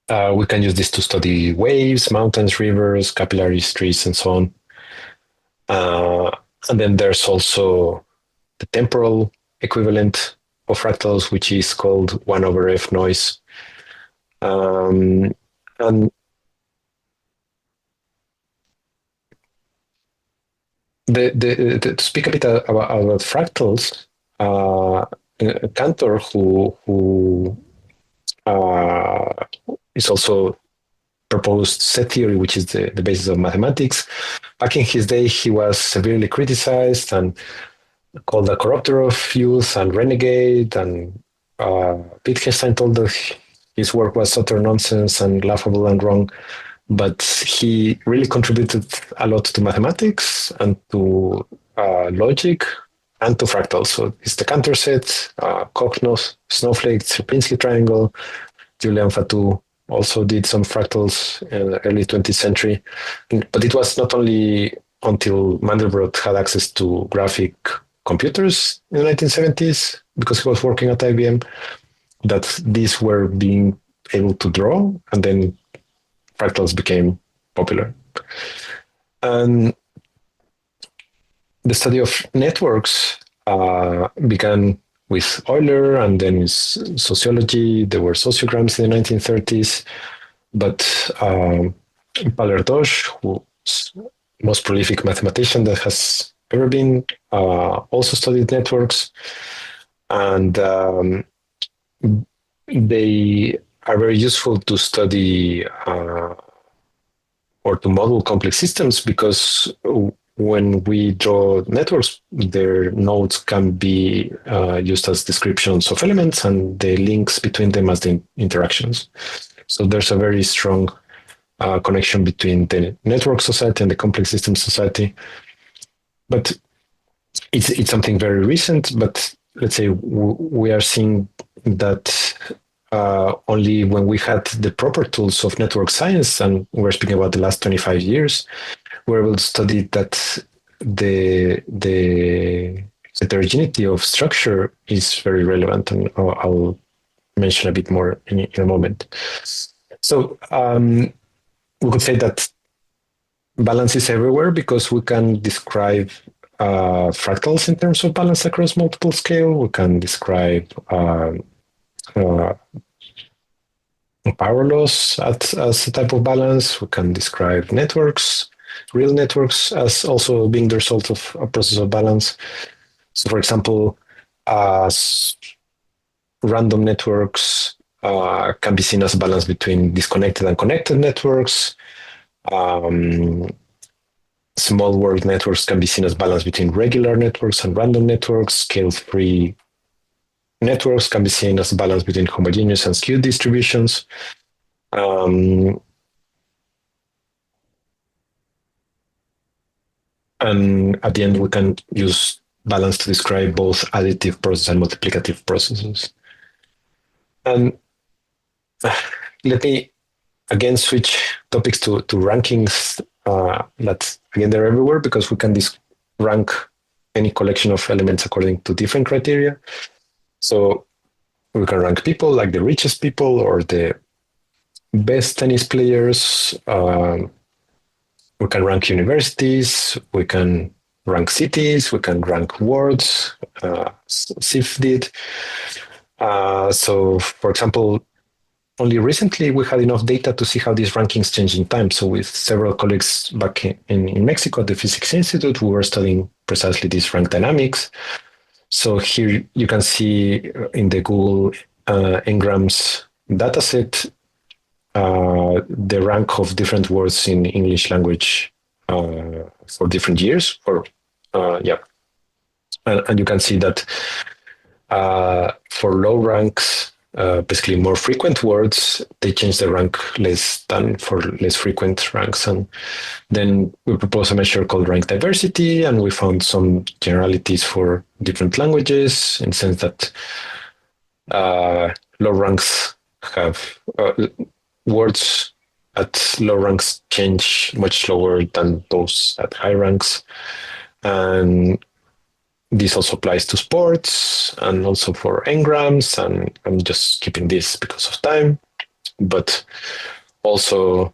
we can use this to study waves, mountains, rivers, capillaries, trees, and so on. And then there's also the temporal equivalent of fractals, which is called 1 over F noise. And to speak a bit about fractals, Cantor, who is also proposed set theory, which is the basis of mathematics. Back in his day, he was severely criticized and called a corrupter of youth and renegade. And Wittgenstein told that his work was utter nonsense and laughable and wrong. But he really contributed a lot to mathematics and to logic and to fractals. So it's the Cantor set, Koch, Snowflake, Sierpinski triangle. Julian Fatou also did some fractals in the early 20th century. But it was not only until Mandelbrot had access to graphic computers in the 1970s, because he was working at IBM, that these were being able to draw, and then fractals became popular. And the study of networks began with Euler, and then with sociology. There were sociograms in the 1930s, but Paul-Erdos, who's the most prolific mathematician that has ever been, also studied networks, and they are very useful to study or to model complex systems, because when we draw networks, their nodes can be used as descriptions of elements and the links between them as the interactions. So there's a very strong connection between the network society and the complex system society. But it's something very recent, but let's say we are seeing that only when we had the proper tools of network science, and we're speaking about the last 25 years, we're able to study that the heterogeneity of structure is very relevant, and I'll mention a bit more in a moment. So we could say that balance is everywhere, because we can describe fractals in terms of balance across multiple scale. We can describe power laws as a type of balance. We can describe networks, real networks, as also being the result of a process of balance. So, for example, random networks can be seen as a balance between disconnected and connected networks. Small world networks can be seen as balance between regular networks and random networks. Scale-free networks can be seen as a balance between homogeneous and skewed distributions. And at the end, we can use balance to describe both additive processes and multiplicative processes. And let me again switch topics to rankings. That again, they're everywhere, because we can rank any collection of elements according to different criteria. So we can rank people like the richest people or the best tennis players. We can rank universities. We can rank cities. We can rank words. SIF did. So, for example, only recently we had enough data to see how these rankings change in time. So with several colleagues back in Mexico at the Physics Institute, we were studying precisely this rank dynamics. So here you can see in the Google Ngrams dataset the rank of different words in English language for different years. And you can see that for low ranks, basically more frequent words, they change the rank less than for less frequent ranks. And then we proposed a measure called rank diversity, and we found some generalities for different languages, in the sense that low ranks have words at low ranks change much slower than those at high ranks. And this also applies to sports and also for engrams, and I'm just skipping this because of time. But also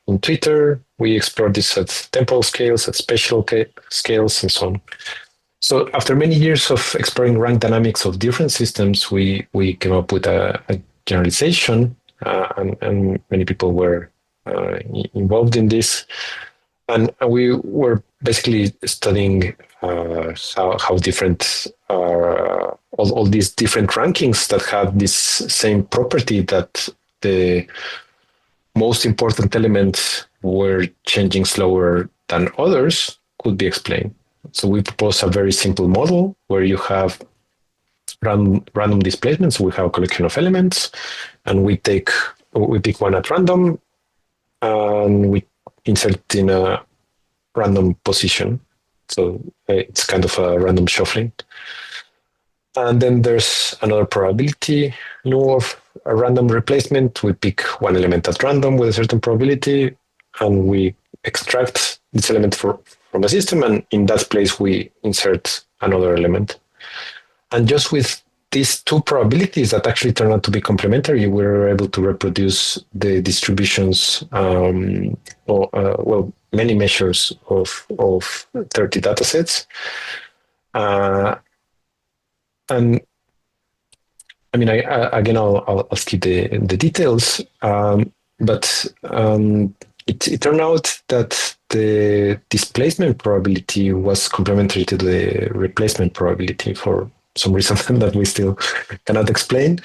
in Twitter, we explored this at temporal scales, at spatial scales, and so on. So after many years of exploring rank dynamics of different systems, we came up with a generalization, and many people were involved in this. And we were basically studying how different all these different rankings that have this same property, that the most important elements were changing slower than others could be explained. So we propose a very simple model where you have random displacements. We have a collection of elements, and we pick one at random, and we insert in a random position. So it's kind of a random shuffling. And then there's another probability law of a random replacement. We pick one element at random with a certain probability, and we extract this element from a system, and in that place we insert another element. And just with these two probabilities that actually turn out to be complementary, we were able to reproduce the distributions, many measures of 30 datasets. And I mean, I'll skip the details, but it turned out that the displacement probability was complementary to the replacement probability for some reason that we still cannot explain.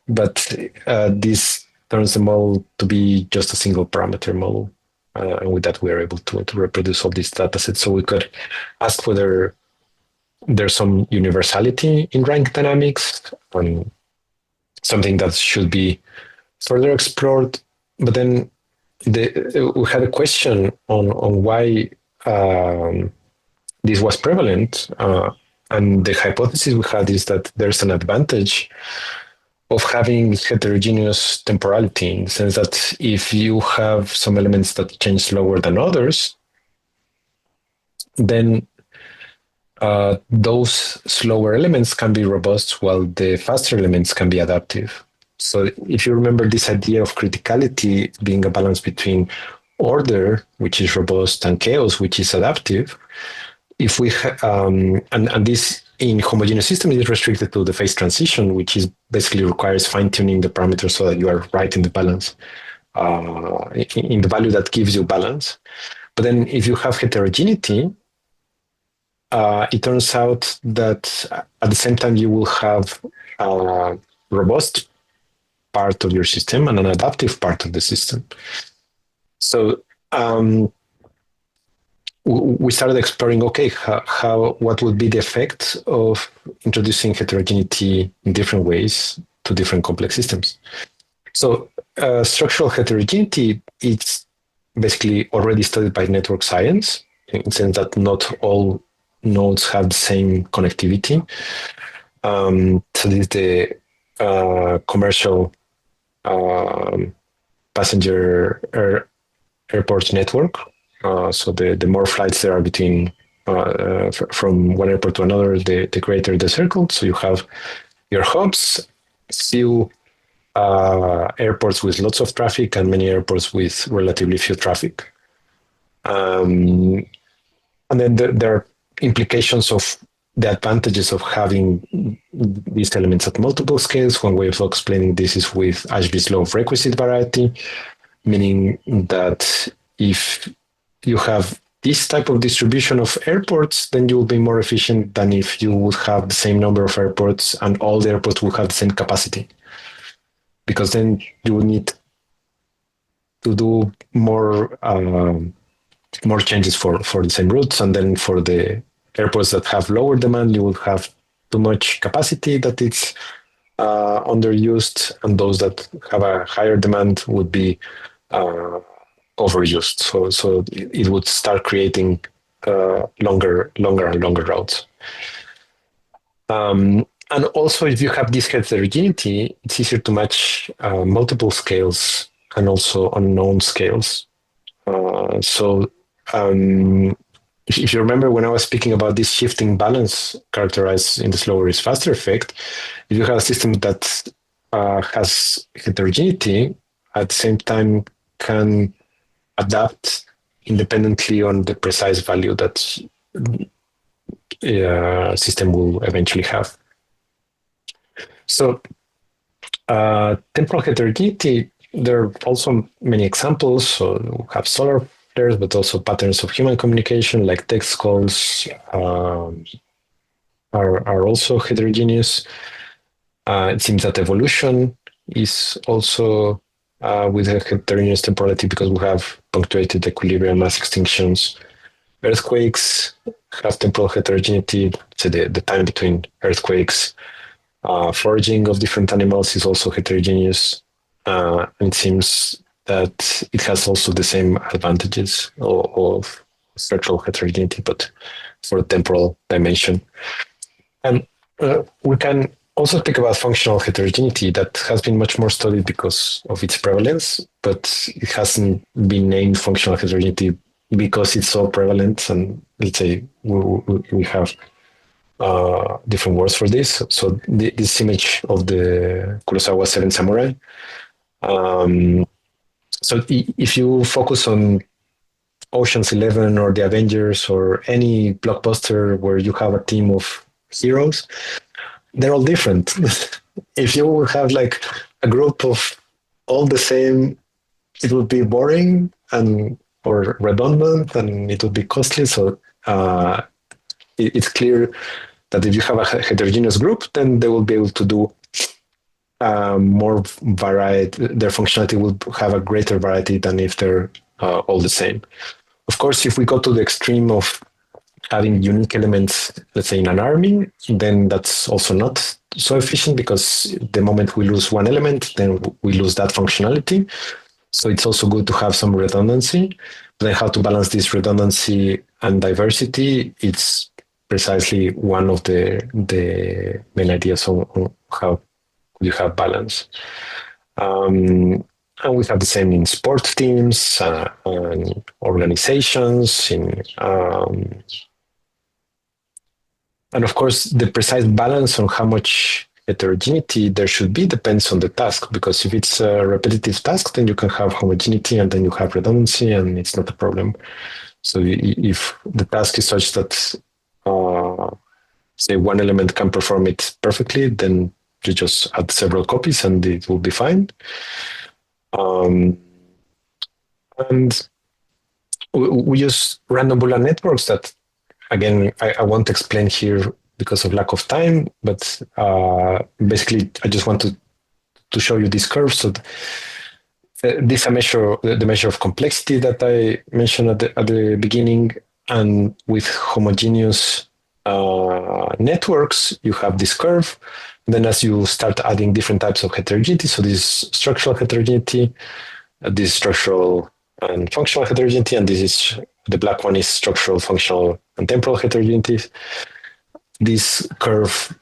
But this turns the model to be just a single parameter model. And with that, we are able to reproduce all these datasets. So we could ask whether there's some universality in rank dynamics, and something that should be further explored. But then we had a question on why this was prevalent. And the hypothesis we had is that there's an advantage of having heterogeneous temporality, in the sense that if you have some elements that change slower than others, then those slower elements can be robust while the faster elements can be adaptive. So if you remember this idea of criticality being a balance between order, which is robust, and chaos, which is adaptive, if we and this in homogeneous systems is restricted to the phase transition, which is basically requires fine-tuning the parameters so that you are right in the balance, in the value that gives you balance. But then if you have heterogeneity, it turns out that at the same time you will have a robust part of your system and an adaptive part of the system. So we started exploring, okay, what would be the effect of introducing heterogeneity in different ways to different complex systems. So structural heterogeneity, it's basically already studied by network science, in the sense that not all nodes have the same connectivity. So this is the commercial passenger airport network. So the more flights there are between from one airport to another, the greater the circle. So you have your hubs, few airports with lots of traffic, and many airports with relatively few traffic. And then there are implications of the advantages of having these elements at multiple scales. One way of explaining this is with Ashby's law of requisite variety, meaning that if you have this type of distribution of airports, then you will be more efficient than if you would have the same number of airports and all the airports will have the same capacity. Because then you will need to do more changes for the same routes, and then for the airports that have lower demand, you will have too much capacity that it's underused, and those that have a higher demand would be overused. So it would start creating longer and longer routes. And also, if you have this heterogeneity, it's easier to match multiple scales and also unknown scales. If you remember when I was speaking about this shifting balance characterized in the slower is faster effect, if you have a system that has heterogeneity, at the same time can adapt independently on the precise value that system will eventually have. So temporal heterogeneity, there are also many examples. So we have solar flares, but also patterns of human communication, like text calls, are also heterogeneous. It seems that evolution is also with a heterogeneous temporality because we have punctuated equilibrium, mass extinctions. Earthquakes have temporal heterogeneity, so the time between earthquakes. Foraging of different animals is also heterogeneous. And it seems that it has also the same advantages of structural heterogeneity, but for a temporal dimension. And we can also speak about functional heterogeneity that has been much more studied because of its prevalence, but it hasn't been named functional heterogeneity because it's so prevalent. And let's say we have different words for this. So this image of the Kurosawa Seven Samurai. So if you focus on Ocean's 11 or the Avengers or any blockbuster where you have a team of heroes, they're all different. If you have like a group of all the same, it would be boring and or redundant, and it would be costly. So it's clear that if you have a heterogeneous group, then they will be able to do more variety. Their functionality will have a greater variety than if they're all the same. Of course, if we go to the extreme of having unique elements, let's say in an army, then that's also not so efficient because the moment we lose one element, then we lose that functionality. So it's also good to have some redundancy. But then how to balance this redundancy and diversity, it's precisely one of the main ideas on how you have balance. And we have the same in sport teams and organizations. And of course, the precise balance on how much heterogeneity there should be depends on the task, because if it's a repetitive task, then you can have homogeneity and then you have redundancy and it's not a problem. So if the task is such that, say, one element can perform it perfectly, then you just add several copies and it will be fine. And we use random Boolean networks that, again, I won't explain here because of lack of time, but basically I just want to show you this curve. So this is a measure, the measure of complexity that I mentioned at the beginning, and with homogeneous networks, you have this curve. Then as you start adding different types of heterogeneity, so this is structural heterogeneity, this is structural and functional heterogeneity, and this is the black one is structural, functional, and temporal heterogeneity. This curve,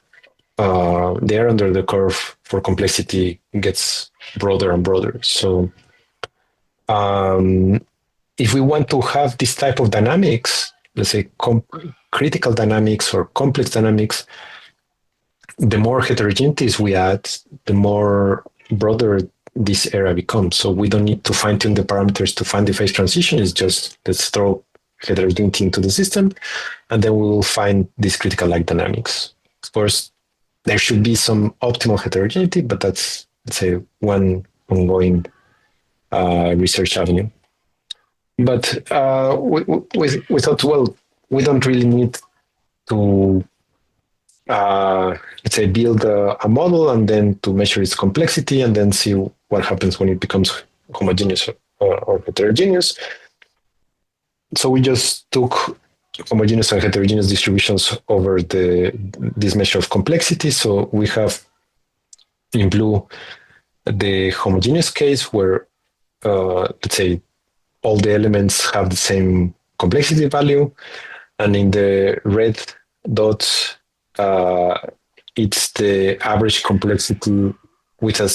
the area under the curve for complexity gets broader and broader. So if we want to have this type of dynamics, let's say critical dynamics or complex dynamics, the more heterogeneities we add, the more broader this area becomes. So we don't need to fine tune the parameters to find the phase transition. It's just let's throw heterogeneity into the system, and then we will find this critical like dynamics. Of course, there should be some optimal heterogeneity, but that's, let's say, one ongoing research avenue. But we thought, well, we don't really need to let's say, build a model and then to measure its complexity and then see what happens when it becomes homogeneous or heterogeneous. So we just took homogeneous and heterogeneous distributions over this measure of complexity. So we have in blue the homogeneous case where, let's say, all the elements have the same complexity value. And in the red dots, it's the average complexity with a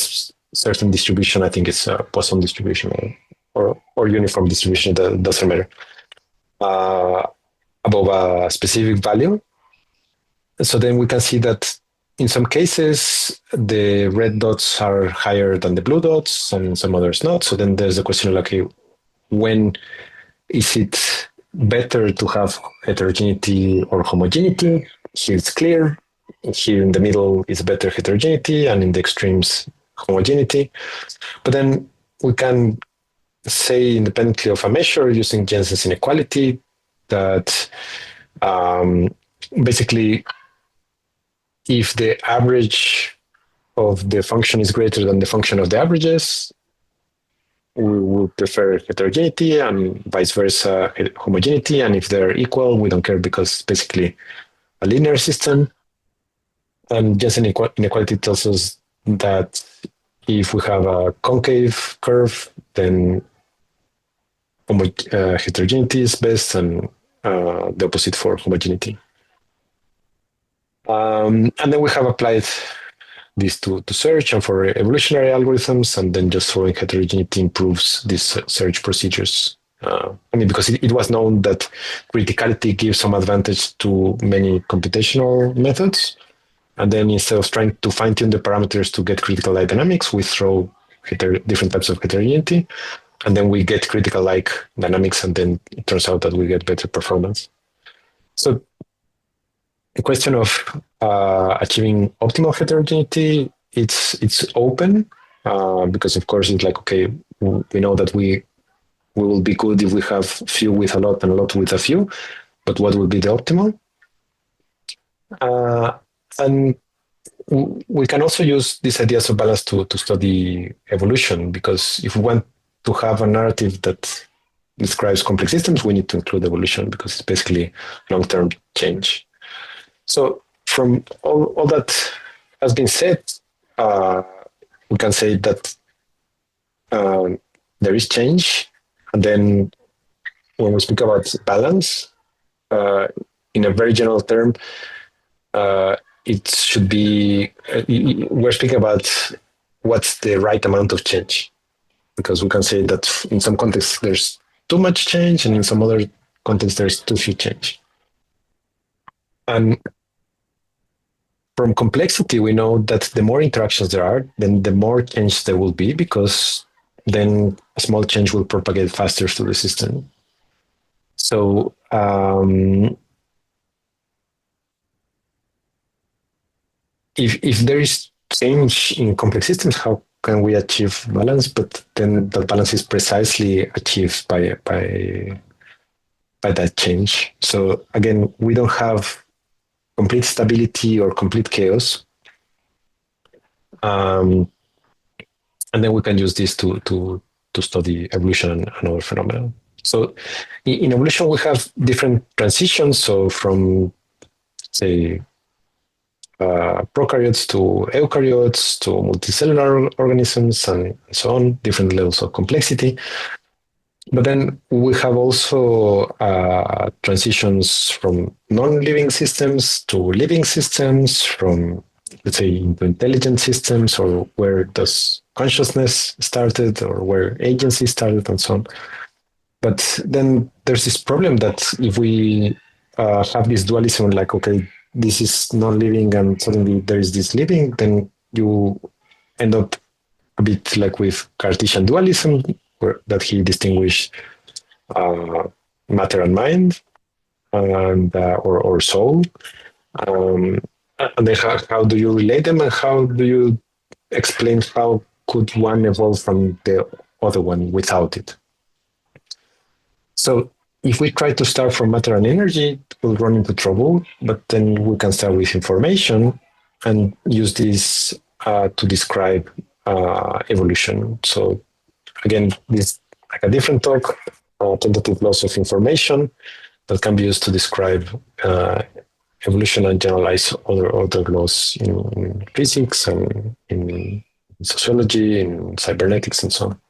certain distribution. I think it's a Poisson distribution or uniform distribution, that doesn't matter, above a specific value. So then we can see that in some cases, the red dots are higher than the blue dots and some others not. So then there's a question like, okay, when is it better to have heterogeneity or homogeneity? Here it's clear. Here in the middle is better heterogeneity, and in the extremes, homogeneity. But then we can say independently of a measure using Jensen's inequality that basically if the average of the function is greater than the function of the averages, we will prefer heterogeneity, and vice versa, homogeneity. And if they're equal, we don't care because it's basically a linear system. And just inequality tells us that if we have a concave curve, then heterogeneity is best, and the opposite for homogeneity. And then we have applied this to search and for evolutionary algorithms, and then just throwing heterogeneity improves these search procedures. Because it was known that criticality gives some advantage to many computational methods. And then instead of trying to fine-tune the parameters to get critical-like dynamics, we throw different types of heterogeneity, and then we get critical-like dynamics, and then it turns out that we get better performance. So the question of achieving optimal heterogeneity, it's open, because of course it's like, okay, we know that we will be good if we have few with a lot and a lot with a few, but what will be the optimal? And we can also use these ideas of balance to study evolution, because if we want to have a narrative that describes complex systems, we need to include evolution because it's basically long-term change. So from all that has been said, we can say that there is change. And then when we speak about balance, in a very general term, it should be, we're speaking about what's the right amount of change. Because we can say that in some contexts there's too much change, and in some other contexts there's too few change. And from complexity, we know that the more interactions there are, then the more change there will be, because then a small change will propagate faster through the system. So if there is change in complex systems, how can we achieve balance? But then that balance is precisely achieved by that change. So again, we don't have complete stability or complete chaos. And then we can use this to study evolution and other phenomena. So in evolution, we have different transitions. So from, say, prokaryotes to eukaryotes to multicellular organisms and so on, different levels of complexity. But then we have also transitions from non-living systems to living systems, from, let's say, into intelligent systems, or where does consciousness started, or where agency started, and so on. But then there's this problem that if we have this dualism, like, okay, this is non-living and suddenly there is this living, then you end up a bit like with Cartesian dualism, that he distinguished matter and mind, and or soul. And then how do you relate them, and how do you explain how could one evolve from the other one without it? So if we try to start from matter and energy, we'll run into trouble, but then we can start with information and use this to describe evolution. So again, this like a different talk, tentative laws of information, that can be used to describe evolution and generalize other laws in physics and in sociology, in cybernetics, and so on.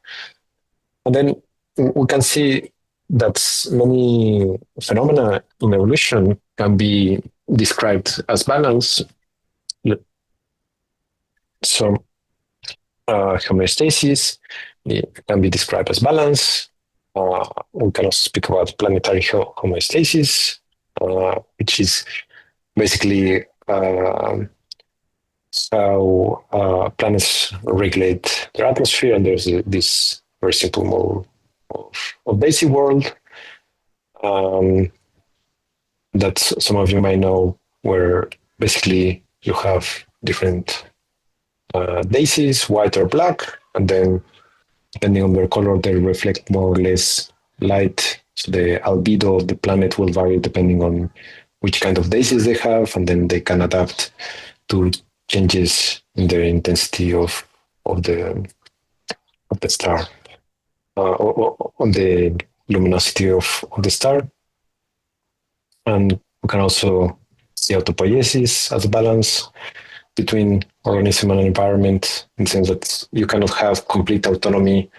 And then we can see that many phenomena in evolution can be described as balance. So homeostasis can be described as balance. We can also speak about planetary homeostasis, which is basically how planets regulate their atmosphere. And there's this very simple model of Daisy world that some of you might know, where basically you have different daisies, white or black, and then depending on their color, they reflect more or less light. So the albedo of the planet will vary depending on which kind of daisies they have, and then they can adapt to changes in the intensity of the star. on the luminosity of the star. And we can also see autopoiesis as a balance between organism and environment, in the sense that you cannot have complete autonomy,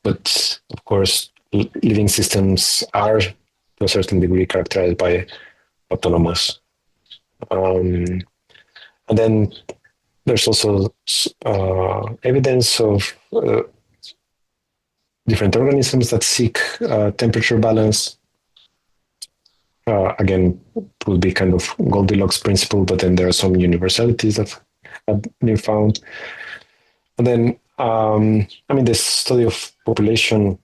but of course, living systems are to a certain degree characterized by autonomous. And then there's also evidence of different organisms that seek temperature balance. Again, it will be kind of Goldilocks principle, but then there are some universalities that have been found. And then, the study of population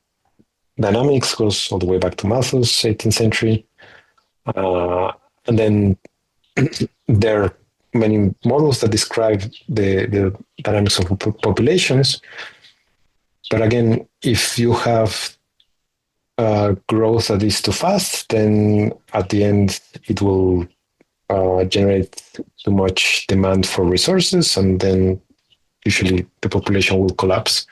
dynamics goes all the way back to Malthus, 18th century. And then there are many models that describe the dynamics of populations. But again, if you have growth that is too fast, then at the end it will generate too much demand for resources, and then usually the population will collapse.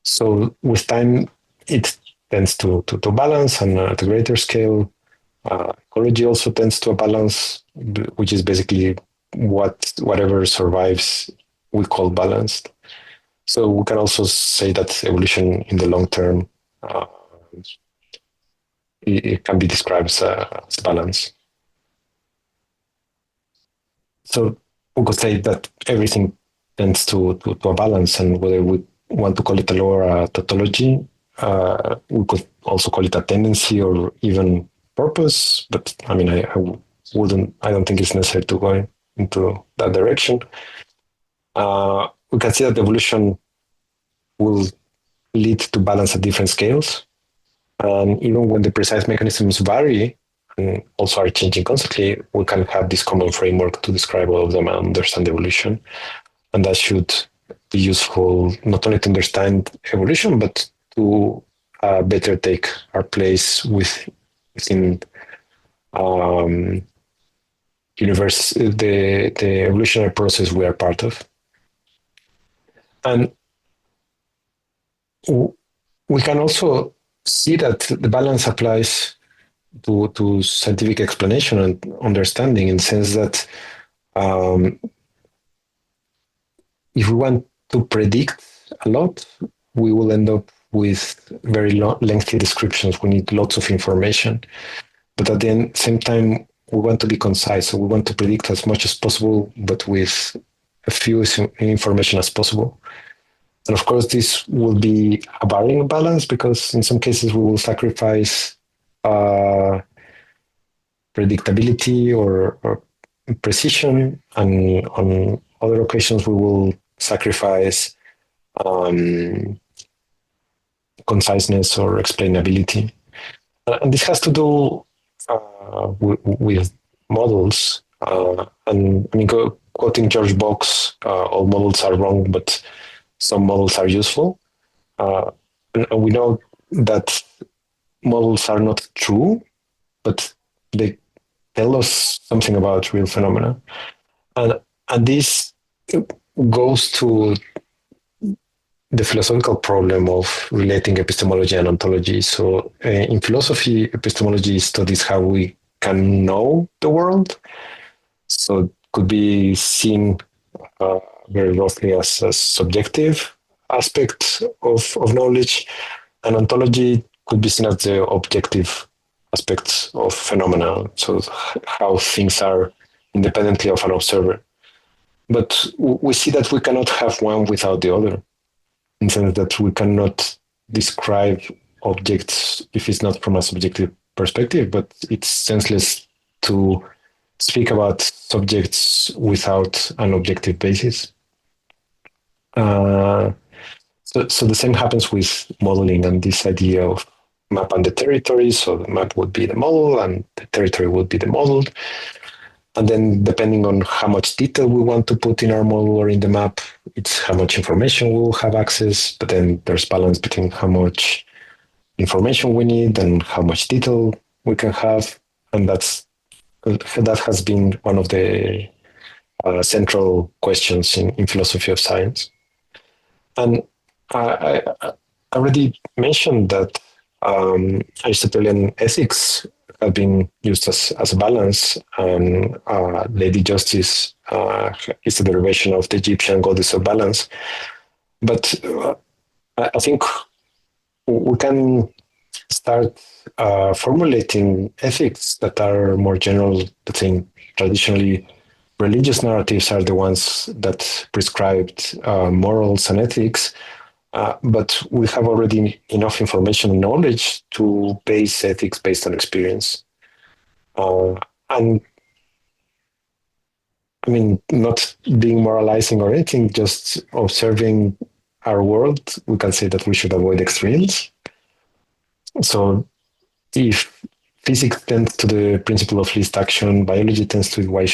So with time, it tends to balance, and at a greater scale, ecology also tends to a balance, which is basically whatever survives we call balanced. So we can also say that evolution in the long term it can be described as balance. So we could say that everything tends to a balance, and whether we want to call it a law or a tautology, we could also call it a tendency or even purpose. But I don't think it's necessary to go into that direction. We can see that evolution will lead to balance at different scales. And even when the precise mechanisms vary and also are changing constantly, we can have this common framework to describe all of them and understand evolution. And that should be useful not only to understand evolution, but to better take our place within universe, the evolutionary process we are part of. And we can also see that the balance applies to scientific explanation and understanding, in the sense that if we want to predict a lot, we will end up with very lengthy descriptions. We need lots of information. But at the same time, we want to be concise. So we want to predict as much as possible, but with a few information as possible. And of course, this will be a varying balance, because in some cases we will sacrifice predictability or precision, and on other occasions we will sacrifice conciseness or explainability. And this has to do with models. Quoting George Box, all models are wrong, but some models are useful. And we know that models are not true, but they tell us something about real phenomena. And this goes to the philosophical problem of relating epistemology and ontology. So in philosophy, epistemology studies how we can know the world. So it could be seen very roughly as a subjective aspect of knowledge, and ontology could be seen as the objective aspects of phenomena, so how things are independently of an observer. But we see that we cannot have one without the other, in the sense that we cannot describe objects if it's not from a subjective perspective, but it's senseless to speak about subjects without an objective basis. So the same happens with modeling and this idea of map and the territory. So the map would be the model and the territory would be the modeled. And then depending on how much detail we want to put in our model or in the map, it's how much information we'll have access. But then there's balance between how much information we need and how much detail we can have. And that has been one of the central questions in philosophy of science. And I already mentioned that Aristotelian ethics have been used as a balance, and Lady Justice is a derivation of the Egyptian goddess of balance. But I think we can start formulating ethics that are more general. I think traditionally religious narratives are the ones that prescribed morals and ethics, but we have already enough information and knowledge to base ethics based on experience. And I mean, not being moralizing or anything, just observing our world, we can say that we should avoid extremes. So if physics tends to the principle of least action, biology tends to it, why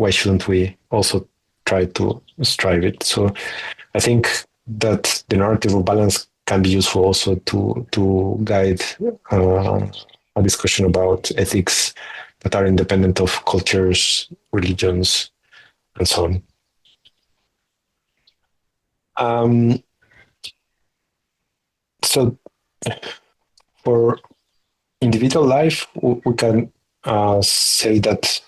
shouldn't we also try to strive it? So I think that the narrative of balance can be useful also to guide a discussion about ethics that are independent of cultures, religions, and so on. So for individual life, we can say that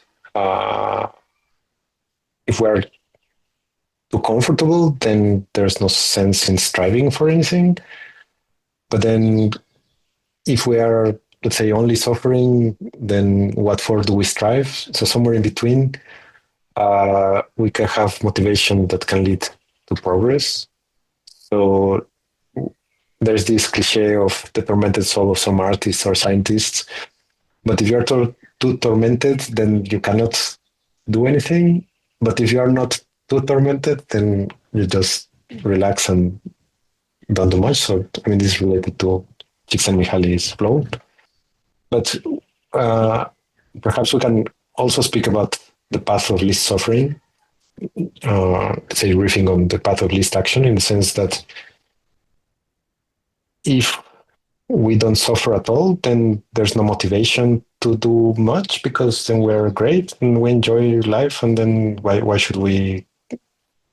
if we're too comfortable, then there's no sense in striving for anything. But then if we are, let's say, only suffering, then what for do we strive? So somewhere in between, we can have motivation that can lead to progress. So there's this cliche of the tormented soul of some artists or scientists. But if you're too tormented, then you cannot do anything. But if you are not too tormented, then you just relax and don't do much. So, I mean, this is related to Csikszentmihalyi's flow. But perhaps we can also speak about the path of least suffering, say, riffing on the path of least action, in the sense that if we don't suffer at all, then there's no motivation to do much, because then we're great and we enjoy life, and then why should we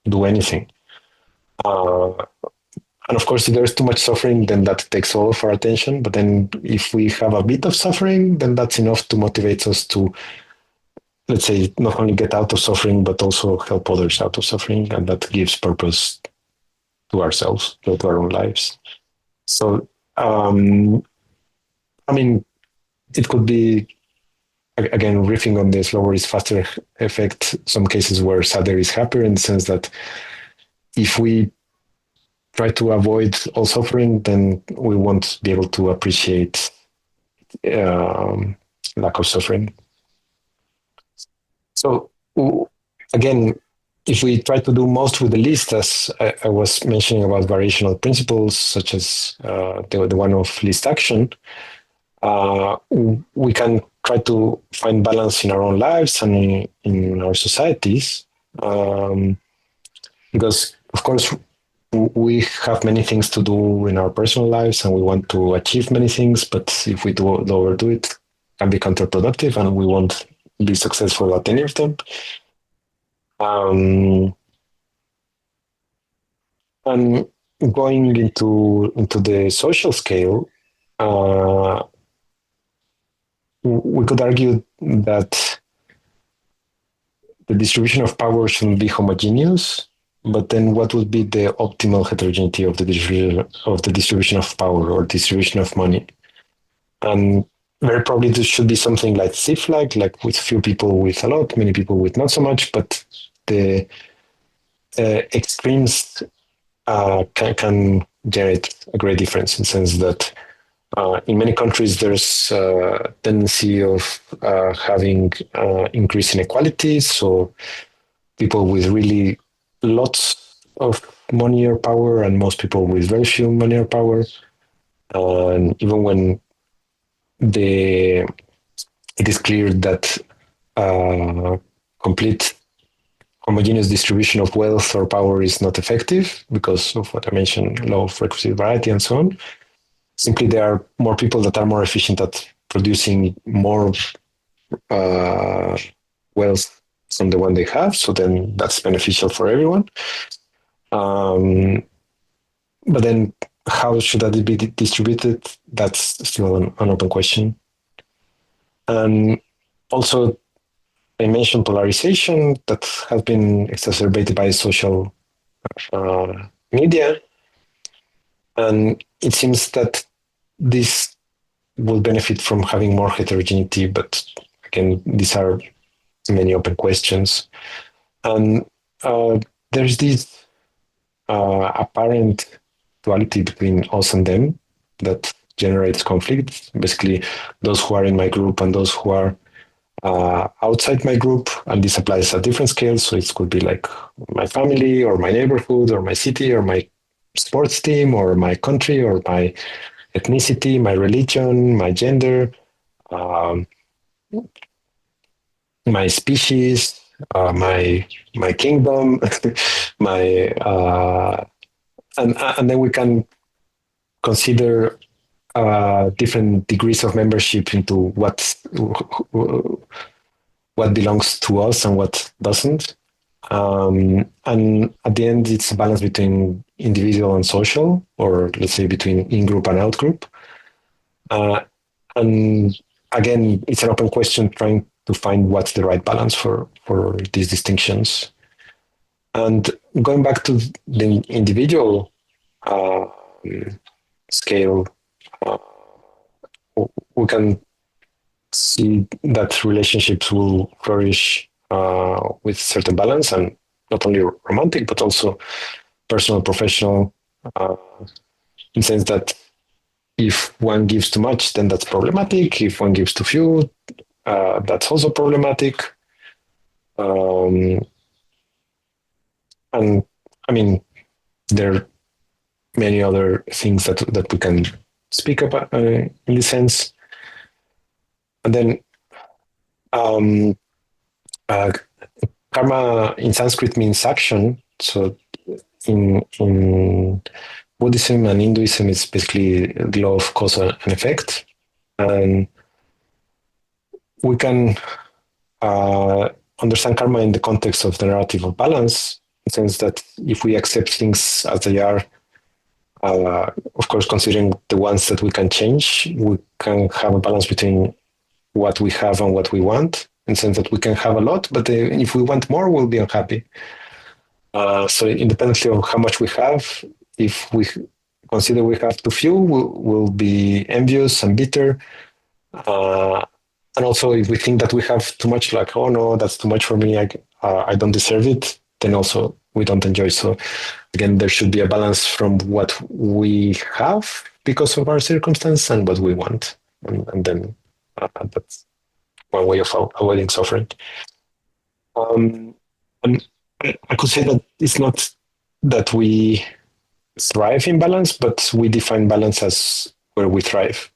do anything? And of course, if there's too much suffering, then that takes all of our attention. But then if we have a bit of suffering, then that's enough to motivate us to, let's say, not only get out of suffering, but also help others out of suffering. And that gives purpose to ourselves, to our own lives. So, I mean, it could be, again, riffing on the slower is faster effect, some cases where sadder is happier, in the sense that if we try to avoid all suffering, then we won't be able to appreciate lack of suffering. So again, if we try to do most with the least, as I was mentioning about variational principles, such as the one of least action, we can try to find balance in our own lives and in our societies. Because, of course, we have many things to do in our personal lives and we want to achieve many things, but if we do overdo it, it can be counterproductive and we won't be successful at any of them. And going into the social scale, we could argue that the distribution of power shouldn't be homogeneous, but then what would be the optimal heterogeneity of the distribution of power or distribution of money? And very probably this should be something like CIF, like with few people with a lot, many people with not so much, but the extremes can generate a great difference, in the sense that in many countries there's a tendency of having increase inequalities. So people with really lots of money or power, and most people with very few money or power. And even when it is clear that complete homogeneous distribution of wealth or power is not effective because of what I mentioned, law of requisite variety and so on. Simply, there are more people that are more efficient at producing more wealth from the one they have. So then that's beneficial for everyone. But then how should that be distributed? That's still an open question. And also, I mentioned polarization that has been exacerbated by social media. And it seems that this will benefit from having more heterogeneity, but again, these are many open questions. And there's this apparent duality between us and them that generates conflict. Basically, those who are in my group and those who are outside my group, and this applies at different scales. So it could be like my family or my neighborhood or my city or my sports team or my country or my ethnicity, my religion, my gender, um, my species, my kingdom, my and then we can consider different degrees of membership into what belongs to us and what doesn't. And at the end, it's a balance between individual and social, or let's say between in-group and out-group. And again, it's an open question trying to find what's the right balance for these distinctions. And going back to the individual scale, we can see that relationships will flourish with certain balance, and not only romantic, but also personal, professional, in the sense that if one gives too much, then that's problematic. If one gives too few, that's also problematic. And I mean, there are many other things that we can speak about in this sense. And then karma in Sanskrit means action. So in Buddhism and Hinduism, it's basically the law of cause and effect. And we can understand karma in the context of the narrative of balance, in the sense that if we accept things as they are, of course, considering the ones that we can change, we can have a balance between what we have and what we want, in the sense that we can have a lot, but if we want more, we'll be unhappy. So independently of how much we have, if we consider we have too few, we'll be envious and bitter. And also, if we think that we have too much, like, oh no, that's too much for me, I don't deserve it, then also we don't enjoy. So again, there should be a balance from what we have because of our circumstance and what we want. And then that's one way of avoiding suffering. And I could say that it's not that we thrive in balance, but we define balance as where we thrive.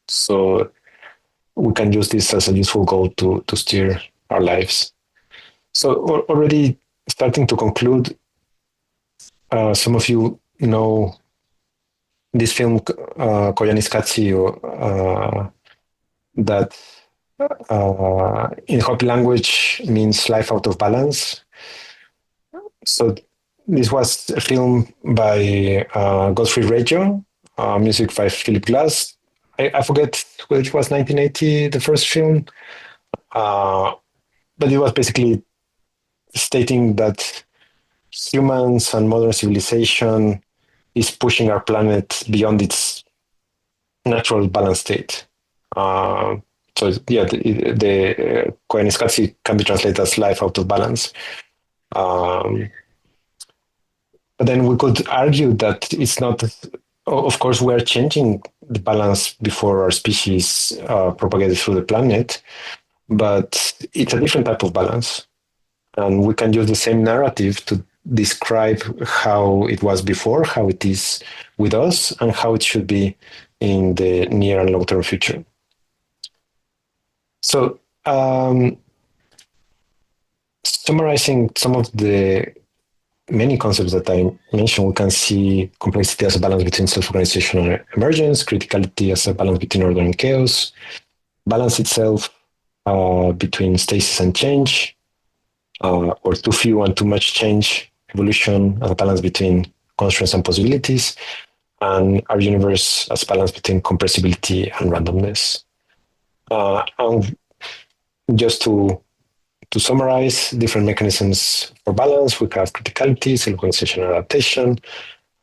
So we can use this as a useful goal to steer our lives. So already starting to conclude, some of you know this film Koyaanisqatsi, that in Hopi language means life out of balance. So this was a film by Godfrey Reggio, music by Philip Glass. I forget whether it was 1980, the first film, but it was basically stating that humans and modern civilization is pushing our planet beyond its natural balance state. So yeah, the Koyaanisqatsi can be translated as life out of balance. But then we could argue that it's not. Of course, we are changing the balance before our species propagated through the planet, but it's a different type of balance. And we can use the same narrative to describe how it was before, how it is with us, and how it should be in the near and long-term future. So, summarizing some of the many concepts that I mentioned, we can see complexity as a balance between self-organization and emergence, criticality as a balance between order and chaos, balance itself between stasis and change, or too few and too much change, evolution as a balance between constraints and possibilities, and our universe as balance between compressibility and randomness. And just to summarize different mechanisms for balance, we have criticality, self-organization and adaptation,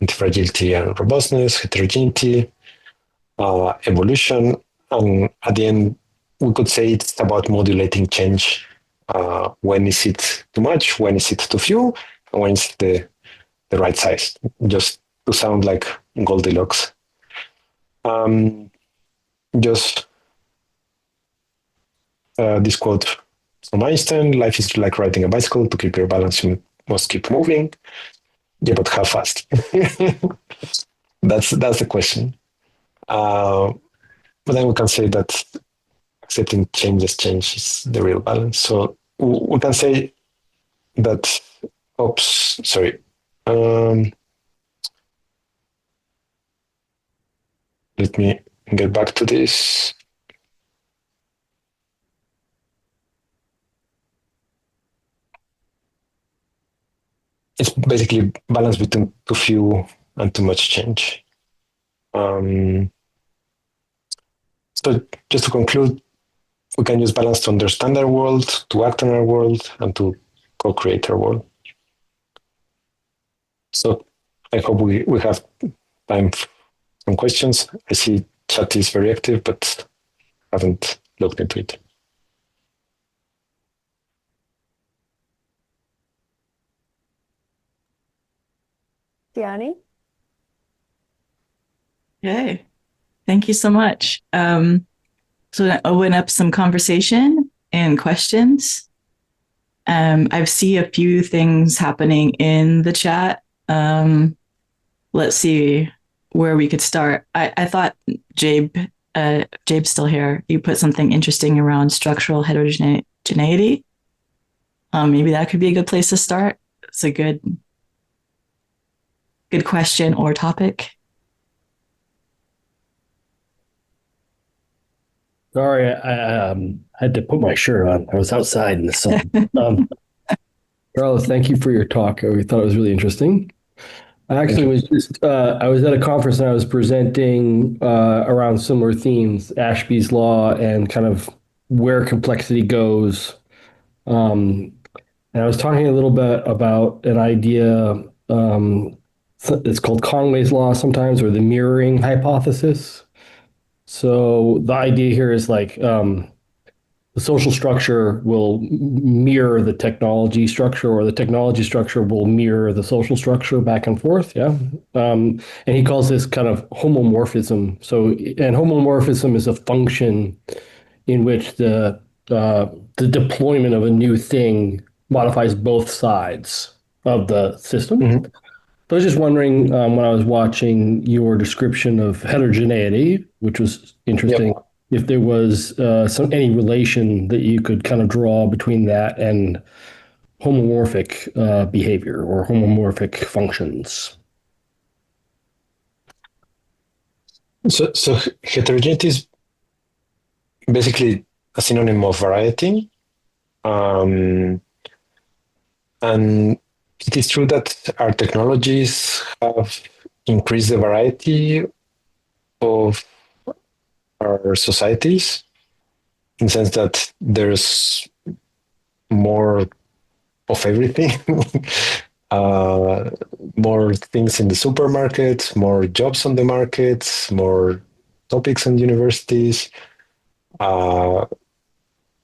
anti-fragility and robustness, heterogeneity, evolution, and at the end, we could say it's about modulating change. When is it too much? When is it too few? And when is the right size? Just to sound like Goldilocks. Just this quote from Einstein: "Life is like riding a bicycle. To keep your balance, you must keep moving." Yeah, but how fast? That's the question. But then we can say that accepting change is the real balance. So we can say that. Oops, sorry. Let me get back to this. It's basically balance between too few and too much change. So just to conclude, we can use balance to understand our world, to act on our world, and to co-create our world. So I hope we have time for some questions. I see chat is very active, but haven't looked into it. Diani? Okay, thank you so much. So to open up some conversation and questions. I see a few things happening in the chat. Let's see where we could start. I thought Jabe's still here. You put something interesting around structural heterogeneity. Maybe that could be a good place to start. It's a good question or topic. Sorry, I had to put my shirt on. I was outside in the sun. Carlos, thank you for your talk. I thought it was really interesting. I actually was just, I was at a conference and I was presenting around similar themes, Ashby's Law and kind of where complexity goes. And I was talking a little bit about an idea, it's called Conway's Law sometimes, or the mirroring hypothesis. So the idea here is like the social structure will mirror the technology structure, or the technology structure will mirror the social structure back and forth. Yeah. And he calls this kind of homomorphism. So, and homomorphism is a function in which the deployment of a new thing modifies both sides of the system. Mm-hmm. So I was just wondering when I was watching your description of heterogeneity, which was interesting, Yep. if there was any relation that you could kind of draw between that and homomorphic behavior or homomorphic functions. So heterogeneity is basically a synonym of variety. And it is true that our technologies have increased the variety of our societies, in the sense that there's more of everything, more things in the supermarket, more jobs on the market, more topics in universities, more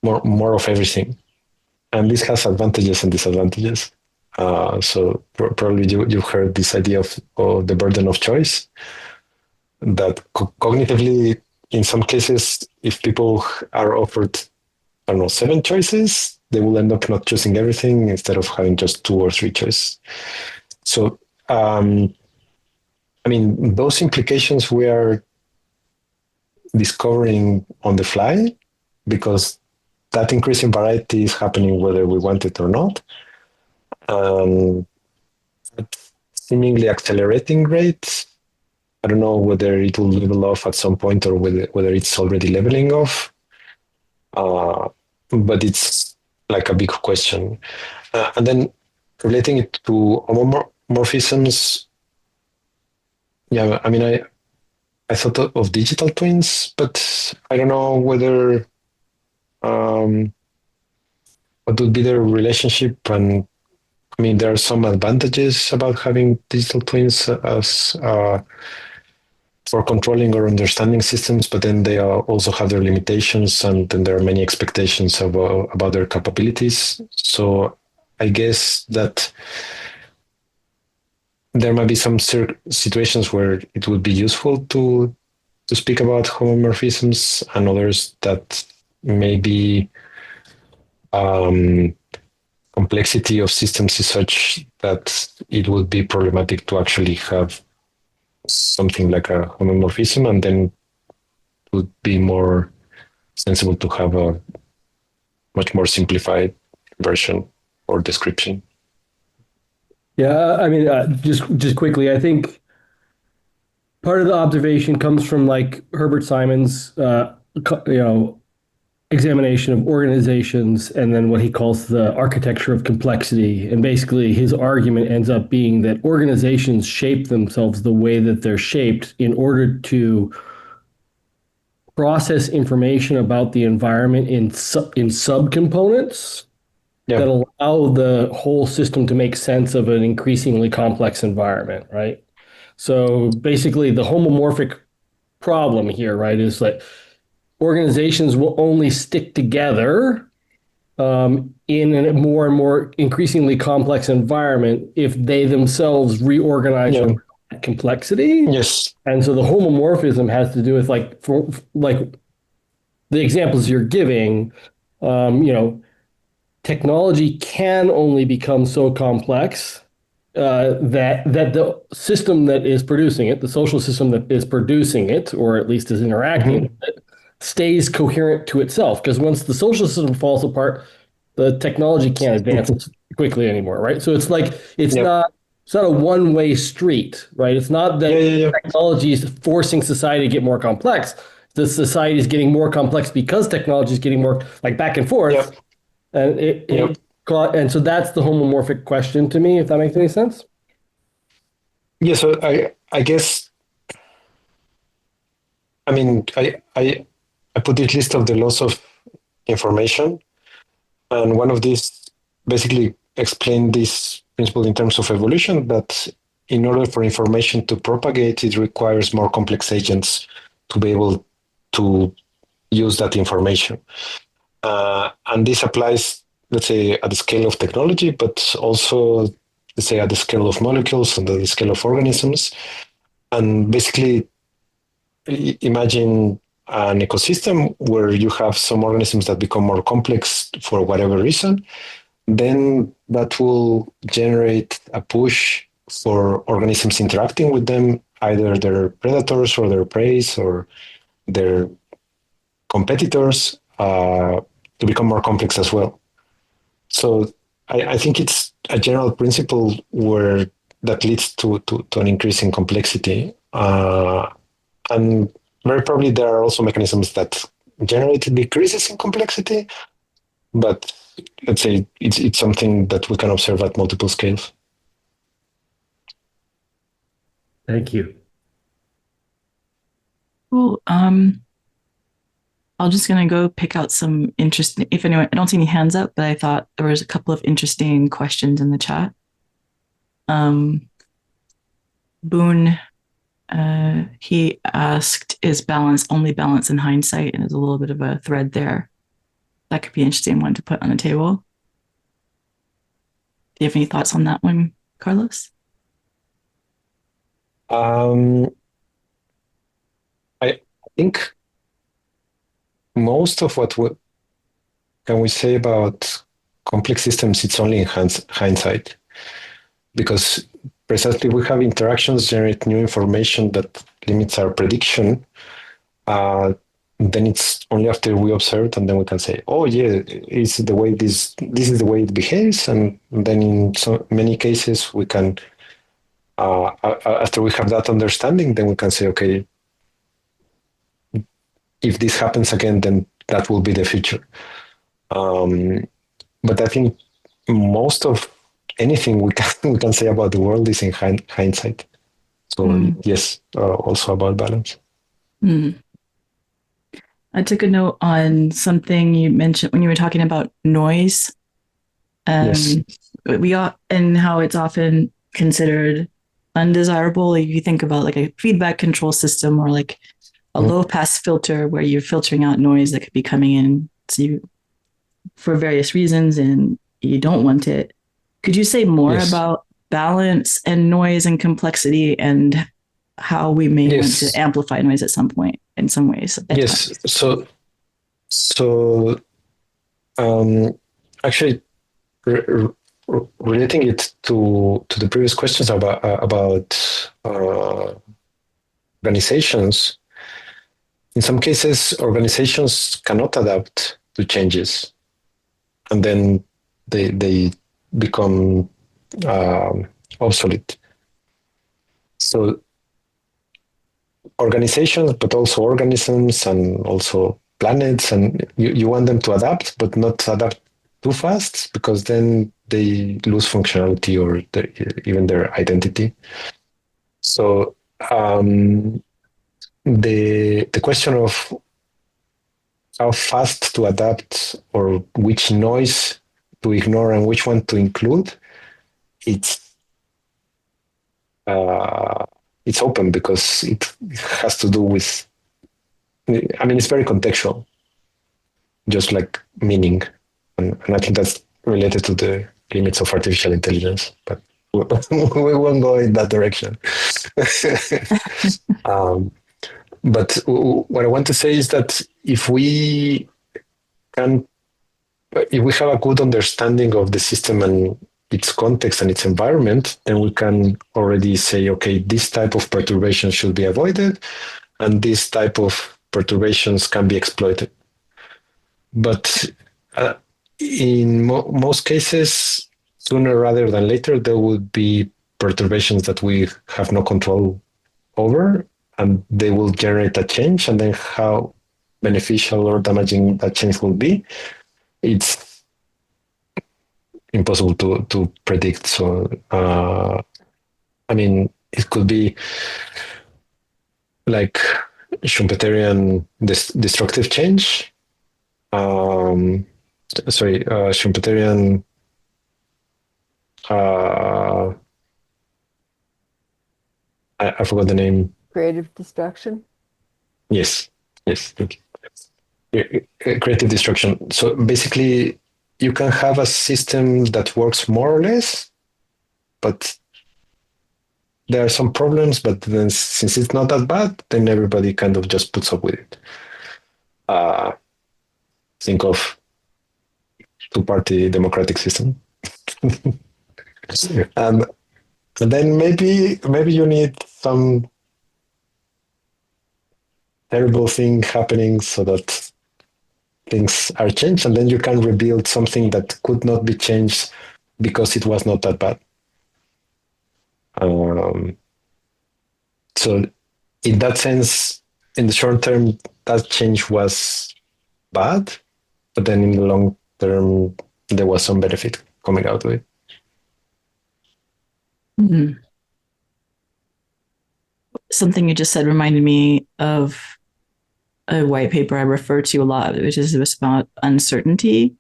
of everything. And this has advantages and disadvantages. So probably you've heard this idea of the burden of choice, that cognitively, in some cases, if people are offered, I don't know, 7 choices, they will end up not choosing everything instead of having just 2 or 3 choices. So, I mean, those implications we are discovering on the fly, because that increase in variety is happening whether we want it or not. At seemingly accelerating rates. I don't know whether it will level off at some point or whether it's already leveling off. But it's like a big question. And then relating it to homomorphisms, Yeah, I mean, I thought of digital twins, but I don't know whether um, what would be their relationship. And I mean, there are some advantages about having digital twins as for controlling or understanding systems, but then they also have their limitations, and then there are many expectations about their capabilities. So I guess that there might be some situations where it would be useful to speak about homomorphisms, and others that maybe complexity of systems is such that it would be problematic to actually have something like a homomorphism, and then it would be more sensible to have a much more simplified version or description. Yeah, I mean, just quickly, I think part of the observation comes from like Herbert Simon's, examination of organizations and then what he calls the architecture of complexity. And basically, his argument ends up being that organizations shape themselves the way that they're shaped in order to process information about the environment in subcomponents that allow the whole system to make sense of an increasingly complex environment, right? So basically, the homomorphic problem here, right, is that organizations will only stick together in a more and more increasingly complex environment if they themselves reorganize around that complexity. Yes. And so the homomorphism has to do with like the examples you're giving, technology can only become so complex that the system that is producing it, the social system that is producing it, or at least is interacting with it, stays coherent to itself. Because once the social system falls apart, the technology can't advance quickly anymore, right? So it's like it's not a one-way street, right? It's not that technology is forcing society to get more complex. The society is getting more complex because technology is getting more like back and forth. And and so that's the homomorphic question to me, if that makes any sense. Yeah, so I guess, I mean, I put this list of the laws of information, and one of these basically explained this principle in terms of evolution, that in order for information to propagate, it requires more complex agents to be able to use that information. And this applies, let's say, at the scale of technology, but also, let's say, at the scale of molecules and at the scale of organisms. And basically, imagine an ecosystem where you have some organisms that become more complex for whatever reason. Then that will generate a push for organisms interacting with them, either their predators or their prey or their competitors, to become more complex as well. So I think it's a general principle where that leads to an increase in complexity. And very probably there are also mechanisms that generate decreases in complexity, but let's say it's something that we can observe at multiple scales. Thank you. Cool. I'm just gonna go pick out some interesting. If anyone, I don't see any hands up, but I thought there was a couple of interesting questions in the chat. Boone, he asked, "Is balance only balance in hindsight?" And there's a little bit of a thread there. That could be an interesting one to put on the table. Do you have any thoughts on that one, Carlos? I think most of what can we say about complex systems, it's only in hindsight, because precisely we have interactions generate new information that limits our prediction. Then it's only after we observe, and then we can say, "Oh, yeah, it's the way this is the way it behaves." And then in so many cases, we can, after we have that understanding, then we can say, "Okay, if this happens again, then that will be the future." But I think most of anything we can say about the world is in hindsight. So yes, also about balance. I took a note on something you mentioned when you were talking about noise. Yes. And how it's often considered undesirable. If you think about like a feedback control system or like a low pass filter where you're filtering out noise that could be coming in to you for various reasons and you don't want it. Could you say more Yes. about balance and noise and complexity and how we may want to Yes. amplify noise at some point in some ways? Yes. So actually, relating it to the previous questions about organizations, in some cases, organizations cannot adapt to changes, and then they become obsolete. So organizations, but also organisms and also planets, and you want them to adapt, but not adapt too fast, because then they lose functionality or even their identity. So the question of how fast to adapt or which noise to ignore and which one to include, it's open, because it has to do with, I mean, it's very contextual, just like meaning. And I think that's related to the limits of artificial intelligence, but we won't go in that direction. But what I want to say is that if we have a good understanding of the system and its context and its environment, then we can already say, okay, this type of perturbation should be avoided, and this type of perturbations can be exploited. But in most cases, sooner rather than later, there would be perturbations that we have no control over, and they will generate a change. And then how beneficial or damaging that change will be, it's impossible to predict. So, I mean, it could be like Schumpeterian destructive change. Schumpeterian. I forgot the name. Creative destruction. Yes. Thank you. Creative destruction. So basically, you can have a system that works more or less, but there are some problems. But then, since it's not that bad, then everybody kind of just puts up with it. Think of two-party democratic system. And then maybe you need some terrible thing happening so that things are changed, and then you can rebuild something that could not be changed because it was not that bad. So in that sense, in the short term, that change was bad, but then in the long term, there was some benefit coming out of it. Mm-hmm. Something you just said reminded me of a white paper I refer to a lot, which is about uncertainty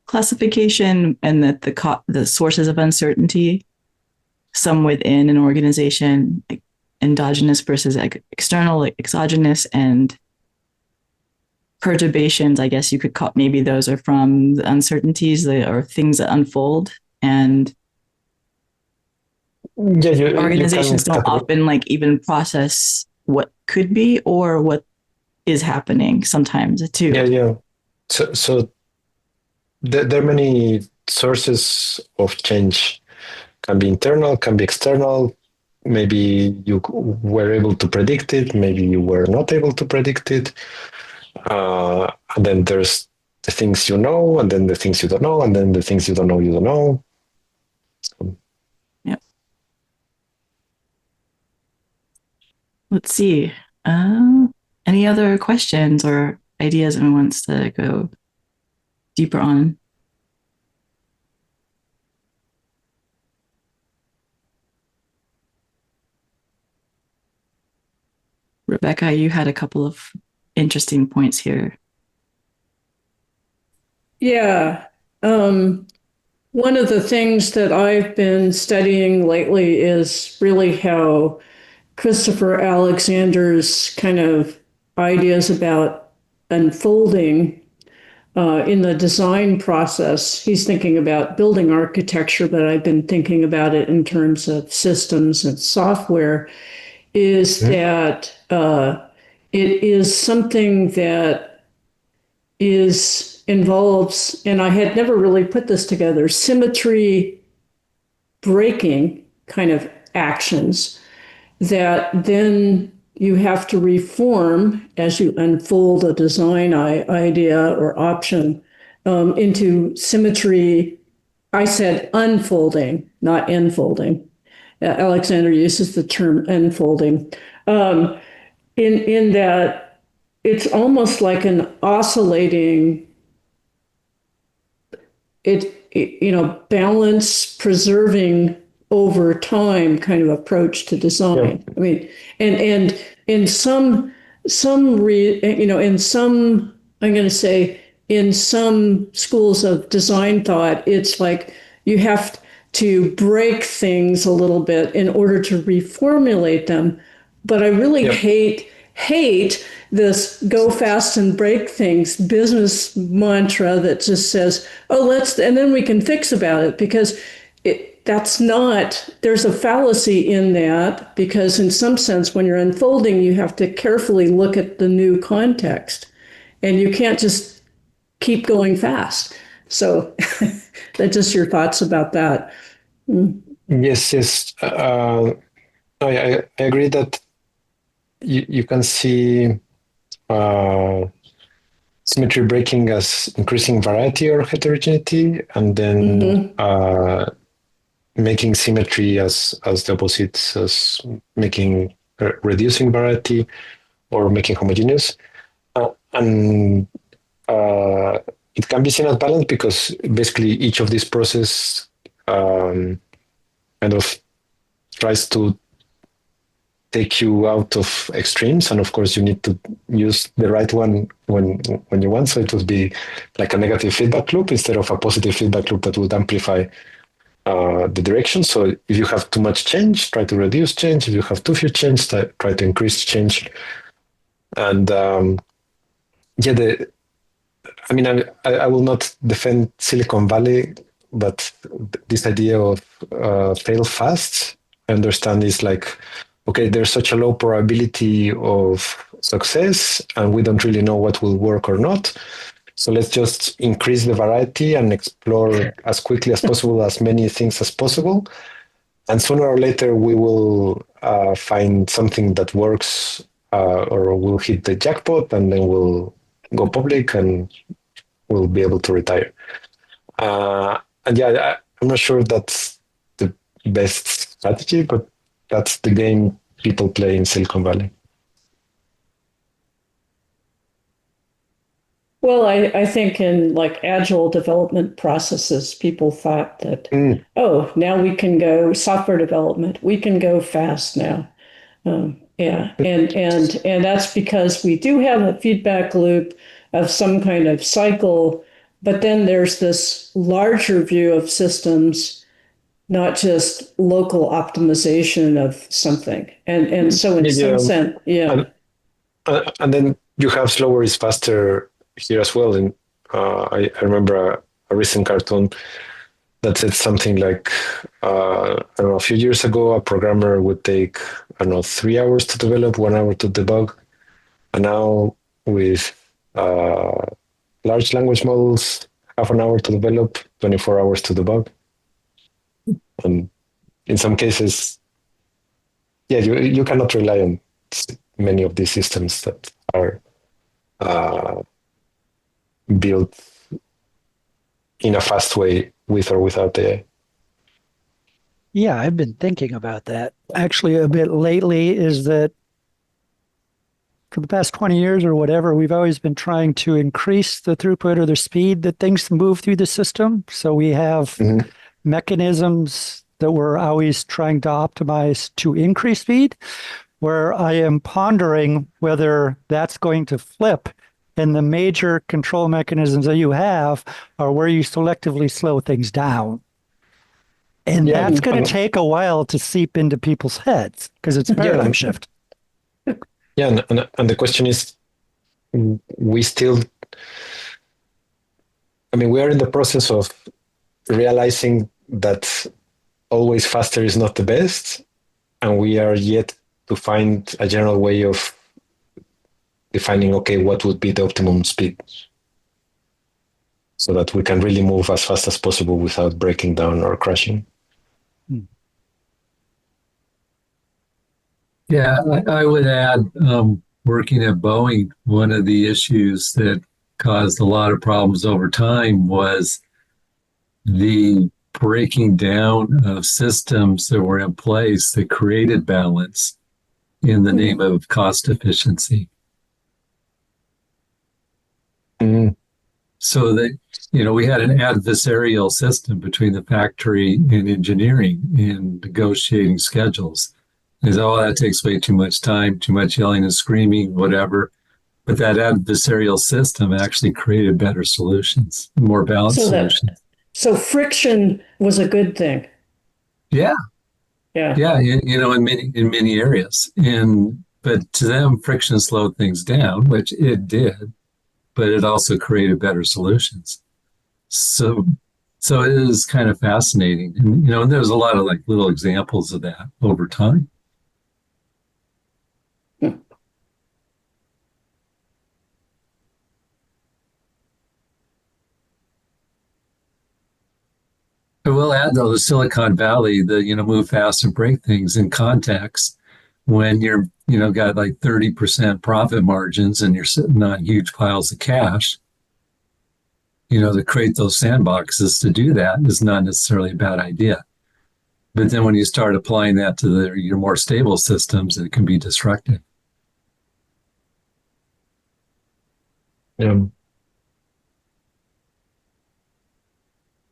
classification, and that the sources of uncertainty, some within an organization, like endogenous versus external, like exogenous, and perturbations, I guess you could call, maybe those are from the uncertainties or things that unfold, and organizations don't often like even process what could be or what is happening sometimes too. Yeah. So there are many sources of change. Can be internal, can be external. Maybe you were able to predict it, maybe you were not able to predict it. And then there's the things you know, and then the things you don't know, and then the things you don't know. So. Yeah. Let's see. Any other questions or ideas anyone wants to go deeper on? Rebecca, you had a couple of interesting points here. Yeah. One of the things that I've been studying lately is really how Christopher Alexander's kind of ideas about unfolding in the design process. He's thinking about building architecture, but I've been thinking about it in terms of systems and software, is that it is something that involves, and I had never really put this together, symmetry breaking kind of actions that then you have to reform as you unfold a design idea or option into symmetry. I said unfolding, not enfolding. Alexander uses the term unfolding. In that it's almost like an oscillating, balance preserving over time kind of approach to design. Yeah. I mean, and in some I'm going to say in some schools of design thought, it's like you have to break things a little bit in order to reformulate them. But I really hate this go fast and break things business mantra that just says, oh, and then we can fix about it, because there's a fallacy in that, because in some sense, when you're unfolding, you have to carefully look at the new context, and you can't just keep going fast. So that's just your thoughts about that. Yes. I agree that you can see symmetry breaking as increasing variety or heterogeneity, and then making symmetry as the opposite, as making reducing variety or making homogeneous. And it can be seen as balance, because basically each of these processes kind of tries to take you out of extremes, and of course you need to use the right one when you want. So it would be like a negative feedback loop instead of a positive feedback loop that would amplify the direction. So if you have too much change, try to reduce change. If you have too few change, try to increase change. And I will not defend Silicon Valley, but this idea of fail fast, I understand, is like, okay, there's such a low probability of success, and we don't really know what will work or not. So let's just increase the variety and explore as quickly as possible as many things as possible. And sooner or later, we will find something that works, or we'll hit the jackpot, and then we'll go public and we'll be able to retire. I'm not sure that's the best strategy, but that's the game people play in Silicon Valley. Well, I think in like agile development processes, people thought that, now we can go software development, we can go fast now. And that's because we do have a feedback loop of some kind of cycle, but then there's this larger view of systems, not just local optimization of something. And so in some sense, and then you have slower is faster here as well. And I remember a recent cartoon that said something like, a few years ago, a programmer would take, 3 hours to develop, 1 hour to debug. And now with large language models, half an hour to develop, 24 hours to debug. And in some cases, you cannot rely on many of these systems that are built in a fast way with or without AI. Yeah, I've been thinking about that actually a bit lately, is that for the past 20 years or whatever, we've always been trying to increase the throughput or the speed that things move through the system. So we have mechanisms that we're always trying to optimize to increase speed. where I am pondering whether that's going to flip, and the major control mechanisms that you have are where you selectively slow things down. And Yeah, that's going to take a while to seep into people's heads because it's a paradigm shift. yeah, and the question is, we still, I mean, we are in the process of realizing that always faster is not the best, and we are yet to find a general way of defining, okay, what would be the optimum speed so that we can really move as fast as possible without breaking down or crashing. Yeah, I would add, working at Boeing, one of the issues that caused a lot of problems over time was the breaking down of systems that were in place that created balance in the name of cost efficiency. Mm. So that, we had an adversarial system between the factory and engineering in negotiating schedules. Is, oh, that takes way too much time, too much yelling and screaming, whatever. But that adversarial system actually created better solutions, more balanced solutions. So friction was a good thing. Yeah, Yeah. in many areas. But to them, friction slowed things down, which it did, but it also created better solutions. So it is kind of fascinating, and there's a lot of like little examples of that over time. I will add, though, the Silicon Valley, move fast and break things in context when you're, got like 30% profit margins and you're sitting on huge piles of cash, to create those sandboxes to do that is not necessarily a bad idea. But then when you start applying that to your more stable systems, it can be destructive. Yeah.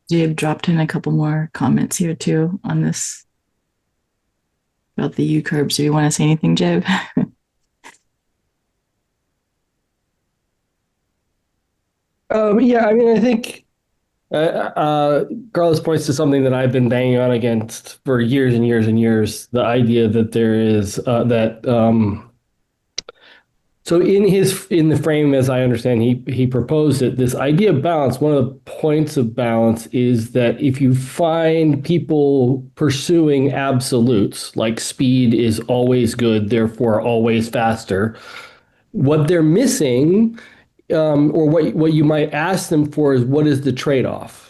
Jabe dropped in a couple more comments here too on this about the U curves. Do you want to say anything, Jabe? Yeah, I mean, I think Carlos points to something that I've been banging on against for years and years and years, the idea that there is so in the frame, as I understand, he proposed it, this idea of balance, one of the points of balance is that if you find people pursuing absolutes, like speed is always good, therefore always faster, what they're missing, or what you might ask them for, is what is the trade-off?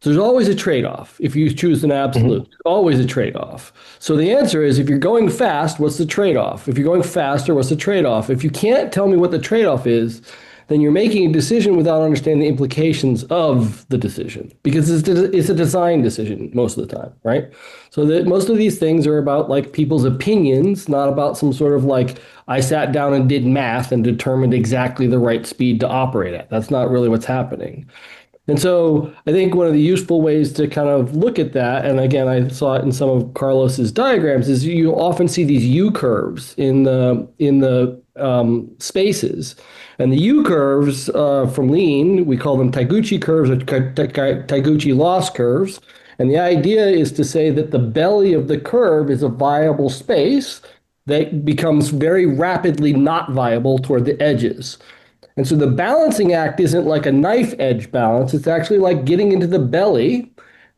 So there's always a trade-off. If you choose an absolute, always a trade-off. So the answer is, if you're going fast, what's the trade-off? If you're going faster, what's the trade-off? If you can't tell me what the trade-off is, then you're making a decision without understanding the implications of the decision, because it's a design decision most of the time, right? So that most of these things are about like people's opinions, not about some sort of like, I sat down and did math and determined exactly the right speed to operate at. That's not really what's happening. And so I think one of the useful ways to kind of look at that, and again, I saw it in some of Carlos's diagrams, is you often see these U curves in the spaces. And the U curves from Lean, we call them Taguchi curves or Taguchi loss curves. And the idea is to say that the belly of the curve is a viable space that becomes very rapidly not viable toward the edges. And so the balancing act isn't like a knife edge balance. It's actually like getting into the belly.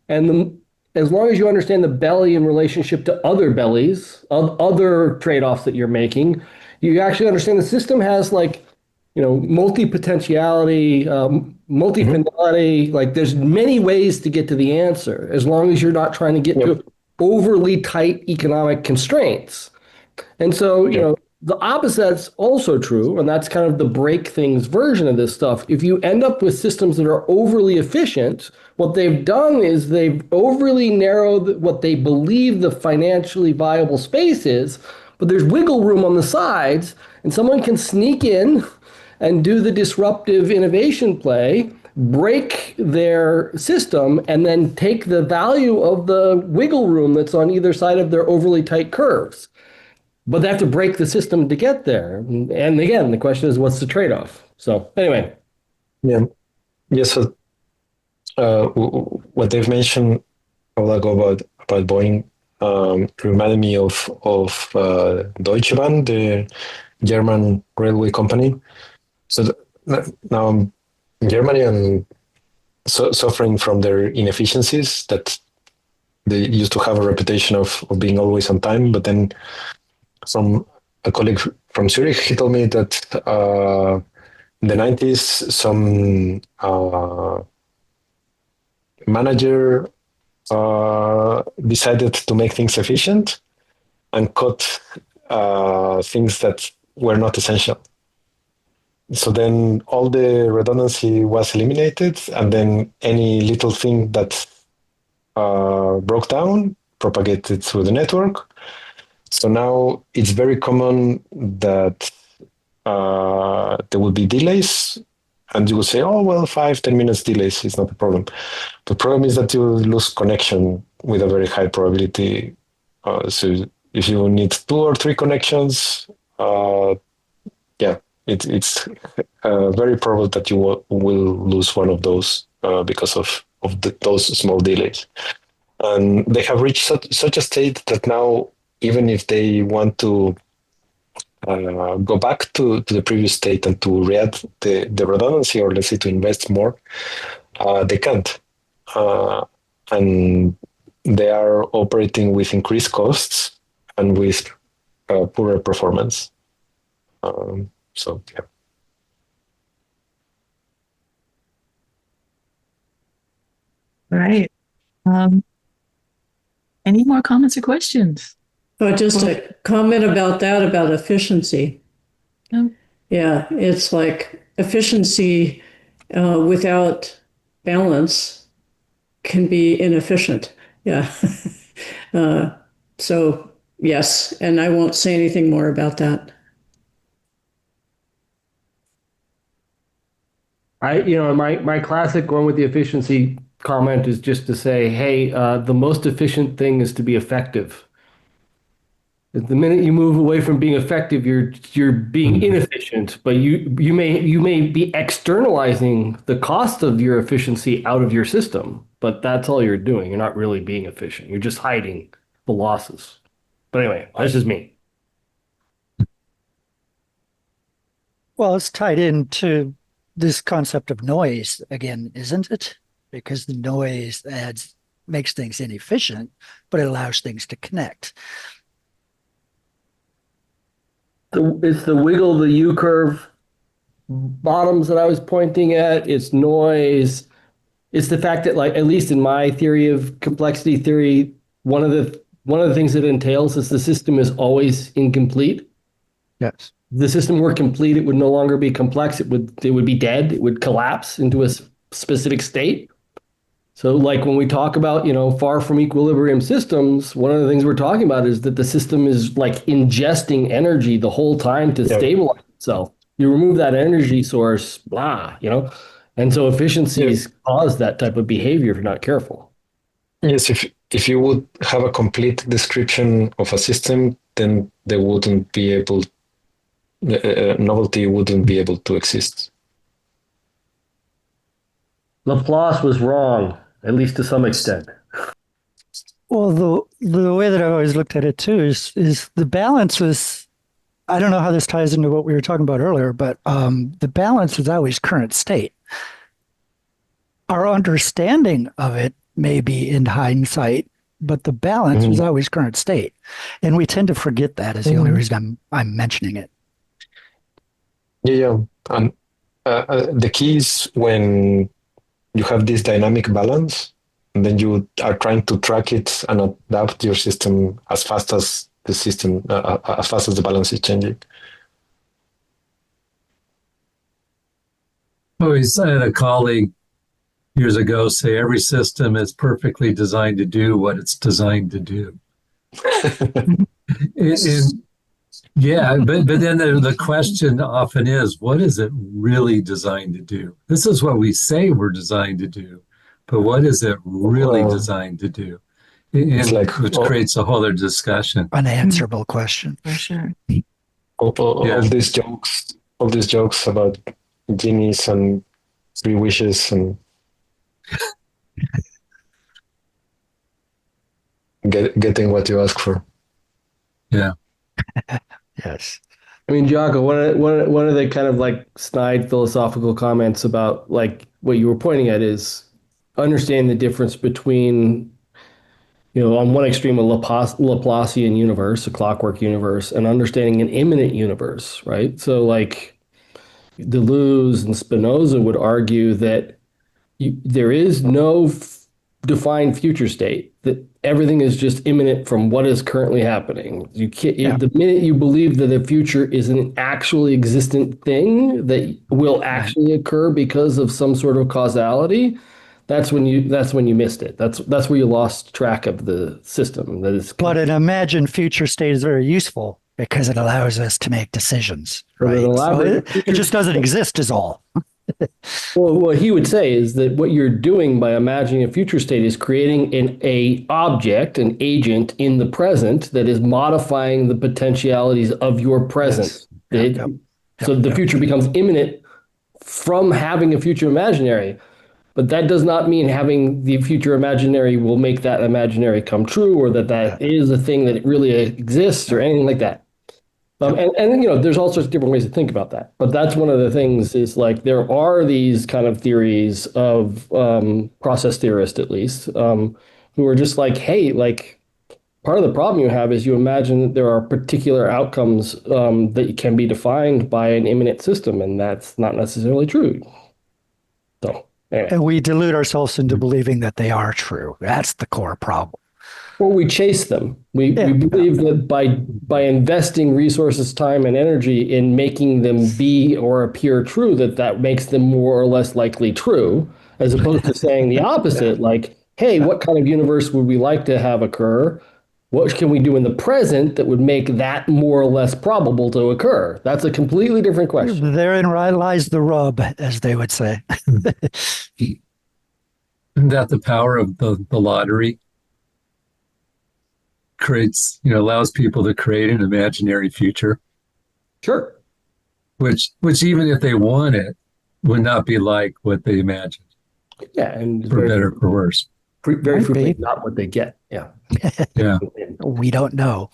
And as long as you understand the belly in relationship to other bellies, of other trade-offs that you're making, you actually understand the system has like, multi-potentiality, multi-finality. Like there's many ways to get to the answer, as long as you're not trying to get to overly tight economic constraints. And so, the opposite's also true, and that's kind of the break things version of this stuff. If you end up with systems that are overly efficient, what they've done is they've overly narrowed what they believe the financially viable space is, but there's wiggle room on the sides, and someone can sneak in and do the disruptive innovation play, break their system, and then take the value of the wiggle room that's on either side of their overly tight curves. but they have to break the system to get there. And again, the question is, what's the trade-off? So anyway. Yeah. Yeah. So what they've mentioned a while ago about Boeing reminded me of Deutsche Bahn, the German railway company. So now Germany and suffering from their inefficiencies that they used to have a reputation of being always on time, but then from a colleague from Zurich, he told me that in the 90s, some manager decided to make things efficient and cut things that were not essential. So then all the redundancy was eliminated, and then any little thing that broke down propagated through the network. So now it's very common that there will be delays, and you will say, oh, well, 5-10 minutes delays is not a problem. The problem is that you lose connection with a very high probability. So if you need 2 or 3 connections, it's very probable that you will lose one of those because of those small delays. And they have reached such a state that now, even if they want to go back to the previous state and to re-add the redundancy, or let's say to invest more, they can't. And they are operating with increased costs and with poorer performance. So, yeah. All right. Any more comments or questions? Oh, just a comment about that, about efficiency. No. Yeah, it's like efficiency without balance can be inefficient. Yeah. So, yes, and I won't say anything more about that. My classic going with the efficiency comment is just to say, hey, the most efficient thing is to be effective. The minute you move away from being effective, you're being inefficient, but you may be externalizing the cost of your efficiency out of your system, but that's all you're doing. You're not really being efficient. You're just hiding the losses. But anyway, that's just me. Well, it's tied into this concept of noise again, isn't it? Because the noise makes things inefficient, but it allows things to connect. It's the wiggle the U-curve bottoms that I was pointing at. It's noise. It's the fact that, like, at least in my theory of complexity theory, one of the things it entails is the system is always incomplete. Yes. If the system were complete, it would no longer be complex. It would be dead. It would collapse into a specific state. So, like, when we talk about, far from equilibrium systems, one of the things we're talking about is that the system is like ingesting energy the whole time to stabilize itself. You remove that energy source, and so efficiencies cause that type of behavior if you're not careful. Yes, if you would have a complete description of a system, then there wouldn't be able, novelty wouldn't be able to exist. Laplace was wrong, at least to some extent. Well, the way that I've always looked at it too is the balance was, I don't know how this ties into what we were talking about earlier, but the balance was always current state. Our understanding of it may be in hindsight, but the balance was always current state. And we tend to forget that is the only reason I'm mentioning it. Yeah. And the key is when you have this dynamic balance, and then you are trying to track it and adapt your system as fast as the balance is changing. I always had a colleague years ago say every system is perfectly designed to do what it's designed to do. Yeah, but then the question often is, what is it really designed to do? This is what we say we're designed to do, but what is it really designed to do? It's like which creates a whole other discussion. Unanswerable question. For sure. all these jokes about genies and three wishes and getting what you ask for. Yeah. Yes. I mean, Jaco, one of the kind of like snide philosophical comments about like what you were pointing at is understanding the difference between, on one extreme, a Laplacian universe, a clockwork universe, and understanding an immanent universe, right? So like Deleuze and Spinoza would argue that there is no defined future state, that everything is just immanent from what is currently happening. You can't, the minute you believe that the future is an actually existent thing that will actually occur because of some sort of causality, that's when you missed it. That's where you lost track of the system. But an imagined future state is very useful because it allows us to make decisions, right? So it just doesn't exist is all. Well, what he would say is that what you're doing by imagining a future state is creating an agent in the present that is modifying the potentialities of your present. Yes. So the future becomes imminent from having a future imaginary. But that does not mean having the future imaginary will make that imaginary come true, or that is a thing that really exists, or anything like that. And there's all sorts of different ways to think about that. But that's one of the things is like there are these kind of theories of process theorists, at least, who are just like, hey, like part of the problem you have is you imagine that there are particular outcomes that can be defined by an immanent system, and that's not necessarily true. So. Anyway. And we delude ourselves into believing that they are true. That's the core problem. Or we chase them. We believe that by investing resources, time, and energy in making them be or appear true, that makes them more or less likely true, as opposed to saying the opposite, like, hey, what kind of universe would we like to have occur? What can we do in the present that would make that more or less probable to occur? That's a completely different question. Therein lies the rub, as they would say. Isn't that the power of the lottery? Creates, allows people to create an imaginary future. Sure. Which even if they want it, would not be like what they imagined. Yeah, and for better or for worse. Very frequently not what they get. Yeah. Yeah. We don't know.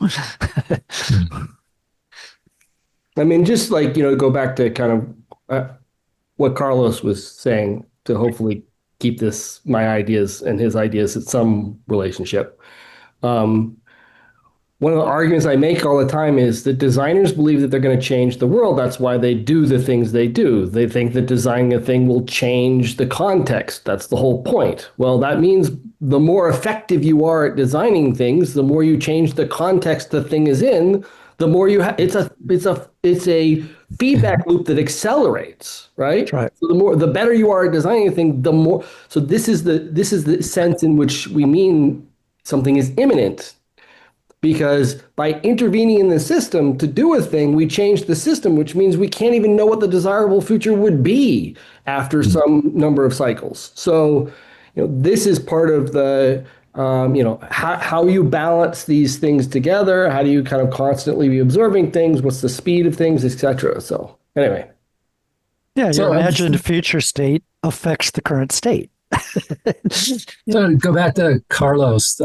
I mean, just like, go back to kind of what Carlos was saying to hopefully keep my ideas and his ideas at some relationship. One of the arguments I make all the time is that designers believe that they're going to change the world. That's why they do the things they do. They think that designing a thing will change the context. That's the whole point. Well, that means the more effective you are at designing things, the more you change the context the thing is in, the more you have. It's a feedback loop that accelerates, right? That's right. So the better you are at designing a thing, the more. So this is the sense in which we mean something is imminent. Because by intervening in the system to do a thing, we change the system, which means we can't even know what the desirable future would be after some number of cycles. So, this is part of the, how you balance these things together. How do you kind of constantly be observing things? What's the speed of things, etc. So anyway. Yeah, your imagined future state affects the current state. So to go back to Carlos,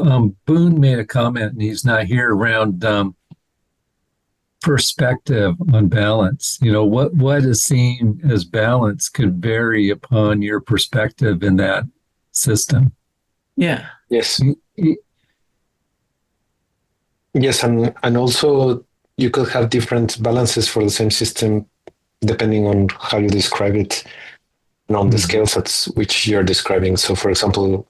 Boone made a comment, and he's not here, around perspective on balance. What is seen as balance could vary upon your perspective in that system. Yeah. Yes. Yes, and also you could have different balances for the same system depending on how you describe it and on the scales at which you're describing. So, for example,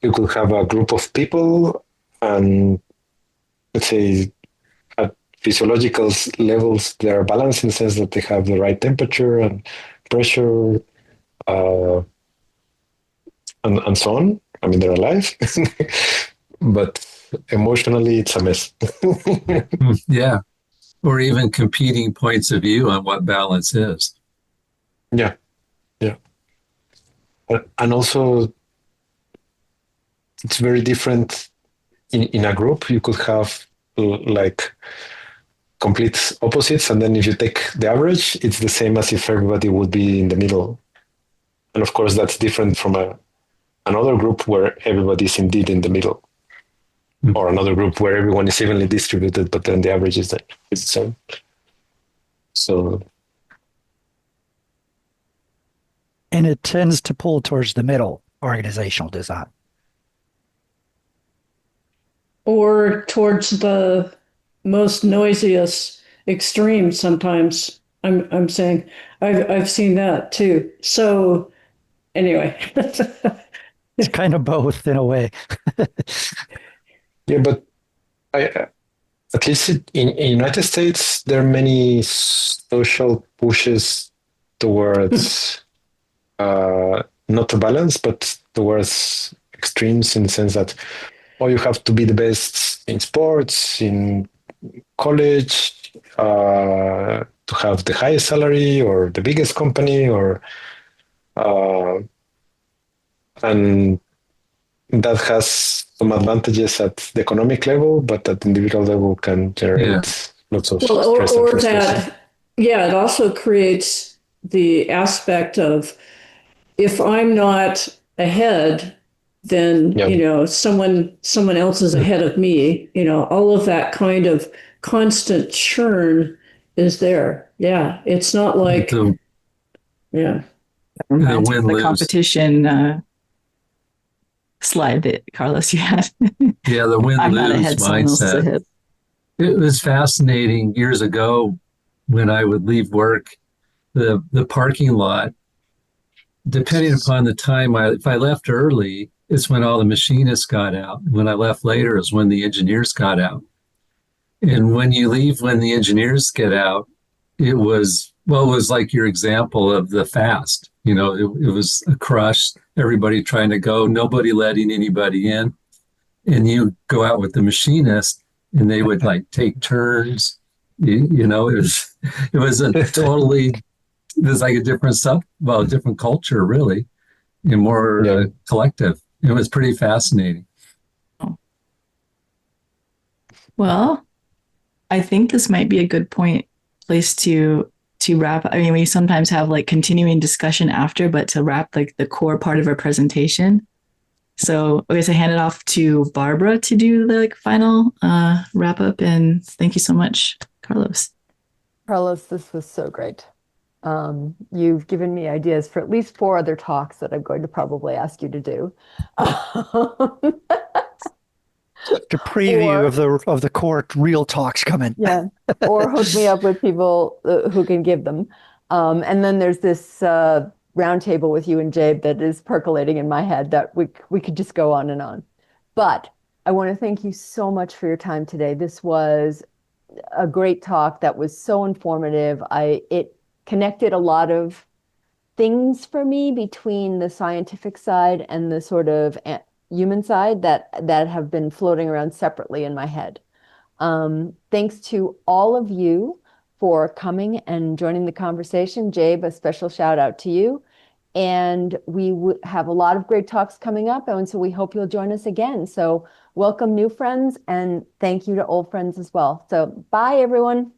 you could have a group of people, and let's say at physiological levels, they are balanced in the sense that they have the right temperature and pressure, and so on. I mean, they're alive, but emotionally, it's a mess. Yeah. Or even competing points of view on what balance is. Yeah. And also, it's very different in a group, you could have like complete opposites. And then if you take the average, it's the same as if everybody would be in the middle. And of course, that's different from another group where everybody is indeed in the middle. Or another group where everyone is evenly distributed, but then the average is the same. So, And it tends to pull towards the middle organizational design. Or towards the most noisiest extreme sometimes. I'm saying I've seen that too. So anyway. It's kind of both in a way. yeah, but at least in United States, there are many social pushes towards not to balance, but towards extremes, in the sense that, oh, you have to be the best in sports, in college, to have the highest salary or the biggest company, or and that has some advantages at the economic level, but at the individual level can generate lots of stress and frustration. It also creates the aspect of, if I'm not ahead, then someone else is ahead of me. All of that kind of constant churn is there. Yeah, it's not like The win-lose. competition slide that Carlos you had. Yeah, the I'm not ahead, win-lose someone else is mindset. ahead. It was fascinating years ago when I would leave work, the parking lot, depending upon the time, if I left early, it's when all the machinists got out. When I left later is when the engineers got out. And when you leave when the engineers get out, it was like your example of the fast. It was a crush, everybody trying to go, nobody letting anybody in. And you go out with the machinist and they would like take turns. It was like a different culture, really, and more collective. It was pretty fascinating. Well, I think this might be a good place to wrap. I mean, we sometimes have like continuing discussion after, but to wrap like the core part of our presentation. So I guess I hand it off to Barbara to do the final wrap up. And thank you so much, Carlos. Carlos, this was so great. You've given me ideas for at least 4 other talks that I'm going to probably ask you to do. The preview of the core real talks coming. Yeah, or hook me up with people who can give them. And then there's this roundtable with you and Jabe that is percolating in my head that we could just go on and on. But I want to thank you so much for your time today. This was a great talk that was so informative. It connected a lot of things for me between the scientific side and the sort of human side that have been floating around separately in my head. Thanks to all of you for coming and joining the conversation. Jabe, a special shout out to you. And we have a lot of great talks coming up, and so we hope you'll join us again. So welcome new friends, and thank you to old friends as well. So bye, everyone.